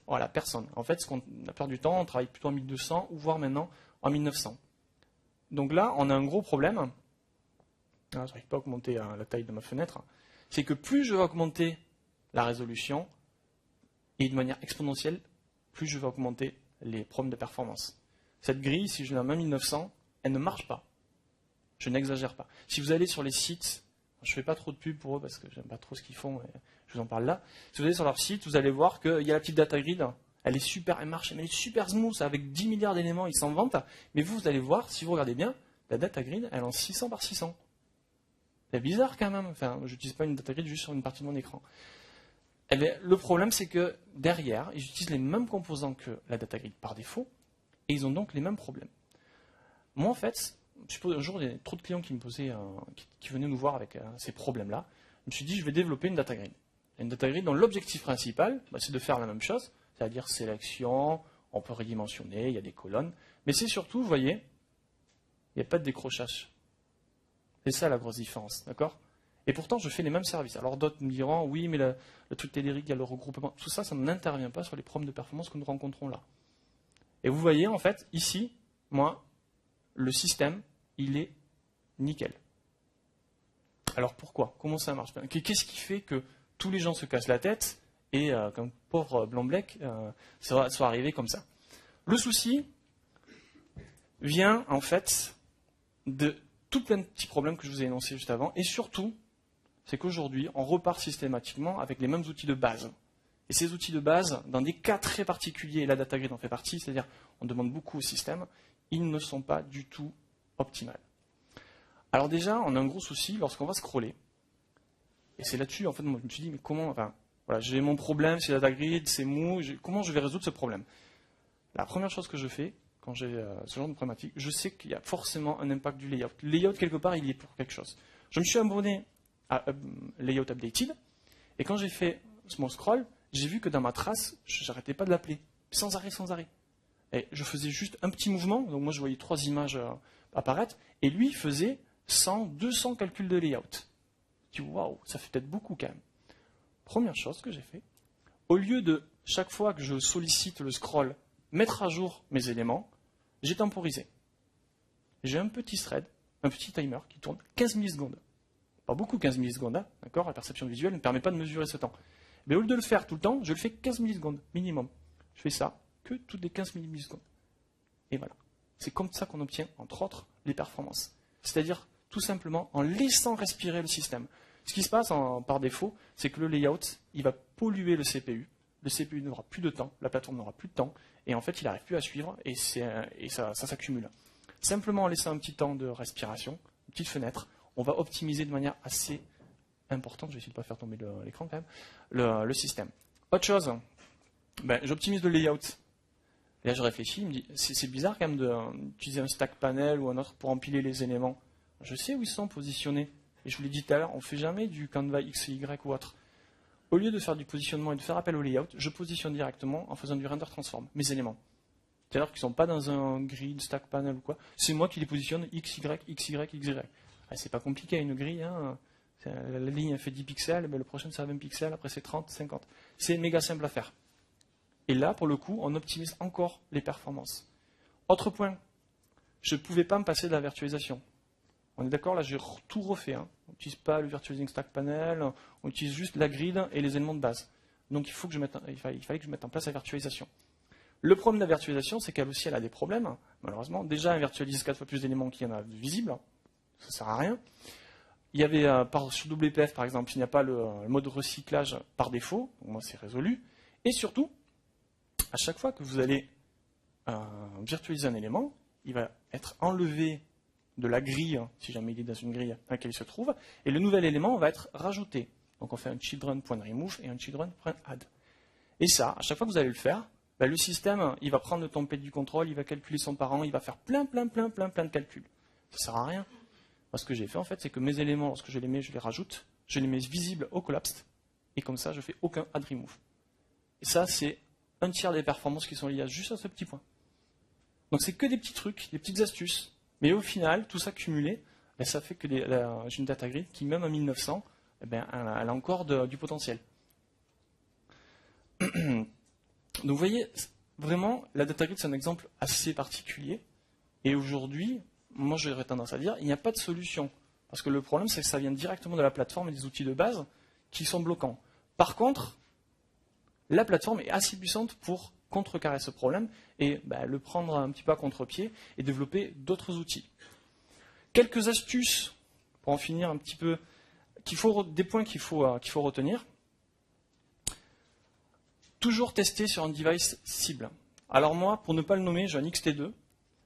Voilà, personne. En fait, ce qu'on a perdu du temps, on travaille plutôt en 1200, ou voire maintenant en 1900. Donc là, on a un gros problème. Je n'arrive pas à augmenter la taille de ma fenêtre. C'est que plus je vais augmenter la résolution, et de manière exponentielle, plus je vais augmenter les problèmes de performance. Cette grille, si je la mets à 1900, elle ne marche pas. Je n'exagère pas. Si vous allez sur les sites, je ne fais pas trop de pub pour eux parce que j'aime pas trop ce qu'ils font, je vous en parle là. Si vous allez sur leur site, vous allez voir qu'il y a la petite data grid, elle est super, elle marche, mais elle est super smooth, avec 10 milliards d'éléments, ils s'en vantent. Mais vous allez voir, si vous regardez bien, la data grid, elle est en 600 par 600. C'est bizarre quand même. Enfin, je n'utilise pas une data grid juste sur une partie de mon écran. Eh bien, le problème, c'est que derrière, ils utilisent les mêmes composants que la data grid par défaut, et ils ont donc les mêmes problèmes. Moi, en fait, un jour, il y a trop de clients qui me posaient, qui venaient nous voir avec ces problèmes-là. Je me suis dit, je vais développer une data grid. Une data grid dont l'objectif principal, c'est de faire la même chose, c'est-à-dire sélection, on peut redimensionner, il y a des colonnes, mais c'est surtout, vous voyez, il n'y a pas de décrochage. C'est ça la grosse différence, d'accord ? Et pourtant, je fais les mêmes services. Alors d'autres me diront, oui, mais le truc Telerik, il y a le regroupement. Tout ça, ça n'intervient pas sur les problèmes de performance que nous rencontrons là. Et vous voyez, en fait, ici, moi, le système, il est nickel. Alors pourquoi ? Comment ça marche ? Qu'est-ce qui fait que tous les gens se cassent la tête et qu'un pauvre blanc-bec soit arrivé comme ça ? Le souci vient, en fait, de tout plein de petits problèmes que je vous ai énoncés juste avant, et surtout, c'est qu'aujourd'hui, on repart systématiquement avec les mêmes outils de base. Et ces outils de base, dans des cas très particuliers, et la data grid en fait partie, c'est-à-dire on demande beaucoup au système, ils ne sont pas du tout optimaux. Alors déjà, on a un gros souci lorsqu'on va scroller. Et c'est là-dessus, en fait, moi je me suis dit, mais comment, enfin, voilà, j'ai mon problème, c'est la data grid, c'est mou, comment je vais résoudre ce problème ? La première chose que je fais, quand j'ai ce genre de problématique, je sais qu'il y a forcément un impact du layout. Le layout, quelque part, il y est pour quelque chose. Je me suis abonné à Layout Updated, et quand j'ai fait mon scroll, j'ai vu que dans ma trace, je n'arrêtais pas de l'appeler, sans arrêt, sans arrêt. Et je faisais juste un petit mouvement, donc moi je voyais 3 images apparaître, et lui il faisait 100, 200 calculs de layout. Je me dis, waouh, ça fait peut-être beaucoup quand même. Première chose que j'ai fait, au lieu de chaque fois que je sollicite le scroll, mettre à jour mes éléments, j'ai temporisé. J'ai un petit thread, un petit timer qui tourne 15 millisecondes. Pas beaucoup 15 millisecondes, hein, d'accord ? La perception visuelle ne permet pas de mesurer ce temps. Mais au lieu de le faire tout le temps, je le fais 15 millisecondes minimum. Je fais ça que toutes les 15 millisecondes. Et voilà. C'est comme ça qu'on obtient, entre autres, les performances. C'est-à-dire, tout simplement, en laissant respirer le système. Ce qui se passe par défaut, c'est que le layout, il va polluer le CPU. Le CPU n'aura plus de temps, la plateforme n'aura plus de temps, et en fait, il n'arrive plus à suivre, et ça s'accumule. Simplement en laissant un petit temps de respiration, une petite fenêtre, on va optimiser de manière assez importante, je vais essayer de ne pas faire tomber l'écran quand même, le système. Autre chose, j'optimise le layout. Et là je réfléchis, je me dis, c'est bizarre quand même d'utiliser un stack panel ou un autre pour empiler les éléments. Je sais où ils sont positionnés. Et je vous l'ai dit tout à l'heure, on ne fait jamais du Canva X, Y ou autre. Au lieu de faire du positionnement et de faire appel au layout, je positionne directement en faisant du render transform, mes éléments. C'est-à-dire qu'ils ne sont pas dans un grid, stack panel ou quoi. C'est moi qui les positionne X, Y, X, Y, X, Y. C'est pas compliqué, une grille, hein. La ligne elle fait 10 pixels, mais le prochain c'est 20 pixels, après c'est 30, 50. C'est méga simple à faire. Et là, pour le coup, on optimise encore les performances. Autre point, je ne pouvais pas me passer de la virtualisation. On est d'accord, là j'ai tout refait. Hein. On n'utilise pas le Virtualizing Stack Panel, on utilise juste la grid et les éléments de base. Donc il fallait que je mette en place la virtualisation. Le problème de la virtualisation, c'est qu'elle aussi elle a des problèmes, malheureusement. Déjà, elle virtualise 4 fois plus d'éléments qu'il y en a de visibles. Ça ne sert à rien. Il y avait, sur WPF par exemple, il n'y a pas le mode recyclage par défaut. Donc moi, c'est résolu. Et surtout, à chaque fois que vous allez virtualiser un élément, il va être enlevé de la grille, si jamais il est dans une grille dans laquelle il se trouve, et le nouvel élément va être rajouté. Donc on fait un children.remove et un children.add. Et ça, à chaque fois que vous allez le faire, le système, il va prendre le tempête du contrôle, il va calculer son parent, il va faire plein de calculs. Ça ne sert à rien. Moi, ce que j'ai fait, en fait, c'est que mes éléments, lorsque je les mets, je les rajoute, je les mets visibles au collapsed, et comme ça, je fais aucun add remove. Et ça, c'est un tiers des performances qui sont liées juste à ce petit point. Donc c'est que des petits trucs, des petites astuces. Mais au final, tout ça cumulé, ça fait que j'ai une data grid qui, même en 1900, elle a encore du potentiel. Donc vous voyez, vraiment, la data grid, c'est un exemple assez particulier. Et aujourd'hui, moi j'aurais tendance à dire, il n'y a pas de solution. Parce que le problème, c'est que ça vient directement de la plateforme et des outils de base qui sont bloquants. Par contre, la plateforme est assez puissante pour contrecarrer ce problème et le prendre un petit peu à contre-pied et développer d'autres outils. Quelques astuces pour en finir un petit peu, des points qu'il faut retenir. Toujours tester sur un device cible. Alors moi, pour ne pas le nommer, j'ai un XT2,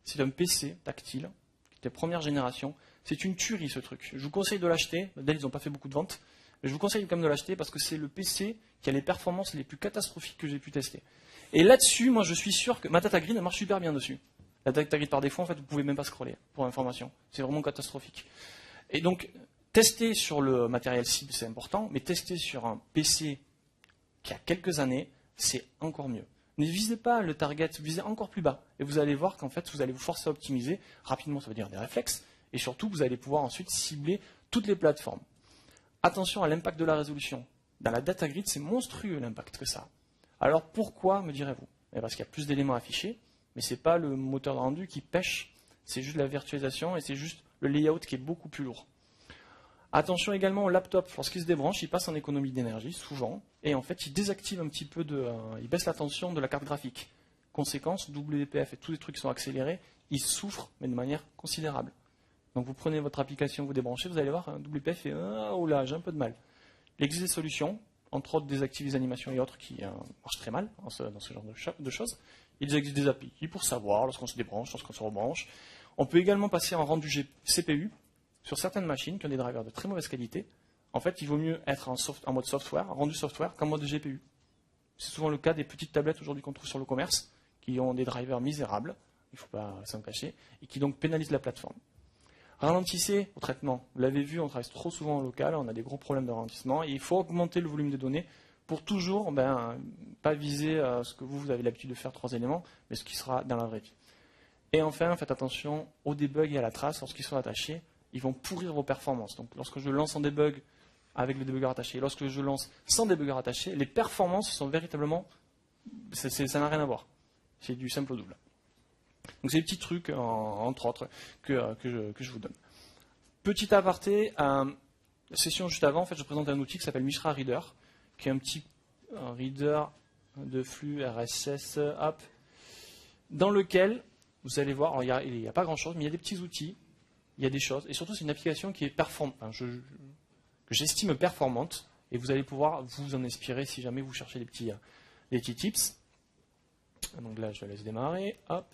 c'est un PC tactile, qui était première génération. C'est une tuerie ce truc. Je vous conseille de l'acheter, Dell ils n'ont pas fait beaucoup de ventes, mais je vous conseille quand même de l'acheter parce que c'est le PC qui a les performances les plus catastrophiques que j'ai pu tester. Et là-dessus, moi je suis sûr que ma data grid elle marche super bien dessus. La data grid par défaut, en fait, vous ne pouvez même pas scroller, pour information. C'est vraiment catastrophique. Et donc, tester sur le matériel cible, c'est important, mais tester sur un PC qui a quelques années, c'est encore mieux. Ne visez pas le target, visez encore plus bas. Et vous allez voir qu'en fait, vous allez vous forcer à optimiser. Rapidement, ça veut dire des réflexes. Et surtout, vous allez pouvoir ensuite cibler toutes les plateformes. Attention à l'impact de la résolution. Dans la data grid, c'est monstrueux l'impact que ça a. Alors pourquoi, me direz-vous? Parce qu'il y a plus d'éléments affichés, mais ce n'est pas le moteur de rendu qui pêche, c'est juste la virtualisation et c'est juste le layout qui est beaucoup plus lourd. Attention également au laptop, lorsqu'il se débranche, il passe en économie d'énergie, souvent, et en fait il désactive un petit peu, il baisse la tension de la carte graphique. Conséquence, WPF et tous les trucs qui sont accélérés, ils souffrent, mais de manière considérable. Donc vous prenez votre application, vous débranchez, vous allez voir, un WPF et oh là, j'ai un peu de mal. Il existe des solutions, entre autres désactiver les animations et autres qui marchent très mal dans ce genre de choses. Il existe des API pour savoir lorsqu'on se débranche, lorsqu'on se rebranche. On peut également passer en rendu CPU sur certaines machines qui ont des drivers de très mauvaise qualité. En fait, il vaut mieux être en mode software, rendu software, qu'en mode GPU. C'est souvent le cas des petites tablettes aujourd'hui qu'on trouve sur le commerce, qui ont des drivers misérables, il ne faut pas s'en cacher, et qui donc pénalisent la plateforme. Ralentissez au traitement. Vous l'avez vu, on travaille trop souvent en local, on a des gros problèmes de ralentissement, et il faut augmenter le volume de données pour toujours pas viser ce que vous avez l'habitude de faire 3 éléments, mais ce qui sera dans la vraie vie. Et enfin, faites attention aux debugs et à la trace lorsqu'ils sont attachés. Ils vont pourrir vos performances. Donc lorsque je lance en debug avec le debugger attaché, lorsque je lance sans debugger attaché, les performances sont véritablement... ça n'a rien à voir. C'est du simple au double. Donc c'est des petits trucs, entre autres, que je vous donne. Petit aparté, la session juste avant, en fait, je présente un outil qui s'appelle Mishra Reader, qui est un petit reader de flux RSS app, dans lequel vous allez voir, il n'y a pas grand-chose, mais il y a des petits outils, il y a des choses, et surtout c'est une application qui est que j'estime performante, et vous allez pouvoir vous en inspirer si jamais vous cherchez des petits tips. Donc là, je la laisse démarrer, hop.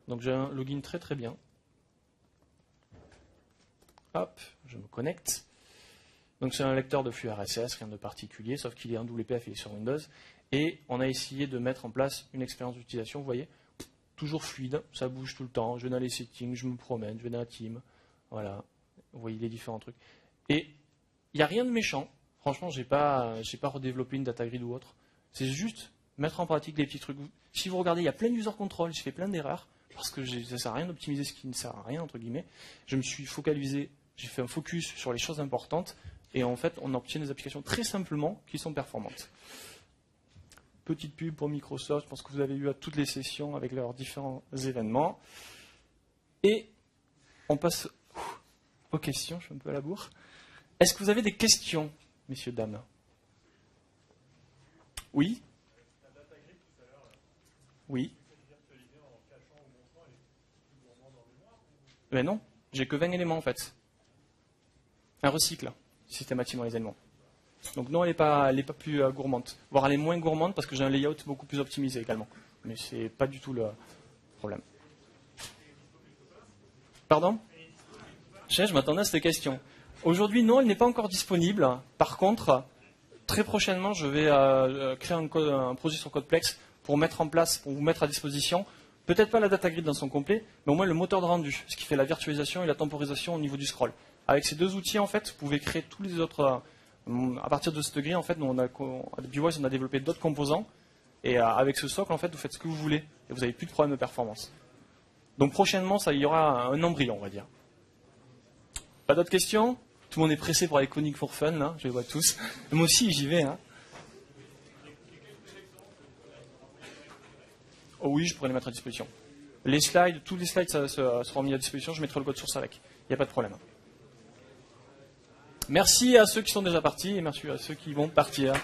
Donc j'ai un login très bien. Hop, je me connecte. Donc c'est un lecteur de flux RSS, rien de particulier, sauf qu'il est en WPF et il est sur Windows. Et on a essayé de mettre en place une expérience d'utilisation, vous voyez, toujours fluide, ça bouge tout le temps. Je vais dans les settings, je me promène, je vais dans la team. Voilà, vous voyez les différents trucs. Et il n'y a rien de méchant. Franchement, je n'ai pas redéveloppé une data grid ou autre. C'est juste mettre en pratique des petits trucs. Si vous regardez, il y a plein d'user control, j'ai fait plein d'erreurs. parce que ça ne sert à rien d'optimiser ce qui ne sert à rien, entre guillemets. Je me suis focalisé, j'ai fait un focus sur les choses importantes, et en fait, on obtient des applications très simplement qui sont performantes. Petite pub pour Microsoft, je pense que vous avez eu à toutes les sessions avec leurs différents événements. Et on passe aux questions, je suis un peu à la bourre. Est-ce que vous avez des questions, messieurs, dames? Oui? Oui? Mais non, j'ai que 20 éléments en fait. Un recycle, systématiquement les éléments. Donc non, elle n'est pas plus gourmande. Voire elle est moins gourmande parce que j'ai un layout beaucoup plus optimisé également. Mais ce n'est pas du tout le problème. Pardon? Je m'attendais à cette question. Aujourd'hui, non, elle n'est pas encore disponible. Par contre, très prochainement, je vais créer un projet sur Codeplex pour mettre en place, pour vous mettre à disposition, peut-être pas la data grid dans son complet, mais au moins le moteur de rendu, ce qui fait la virtualisation et la temporisation au niveau du scroll. Avec ces deux outils, en fait, vous pouvez créer tous les autres. À partir de cette grille, en fait, nous, à BeWise, on a développé d'autres composants. Et avec ce socle, en fait, vous faites ce que vous voulez. Et vous n'avez plus de problème de performance. Donc prochainement, il y aura un embryon, on va dire. Pas d'autres questions? Tout le monde est pressé pour aller Conic for Fun, là, je les vois tous. Moi aussi, j'y vais. Hein. Oh oui, je pourrais les mettre à disposition. Les slides, tous les slides seront mis à disposition, je mettrai le code source avec. Il n'y a pas de problème. Merci à ceux qui sont déjà partis et merci à ceux qui vont partir.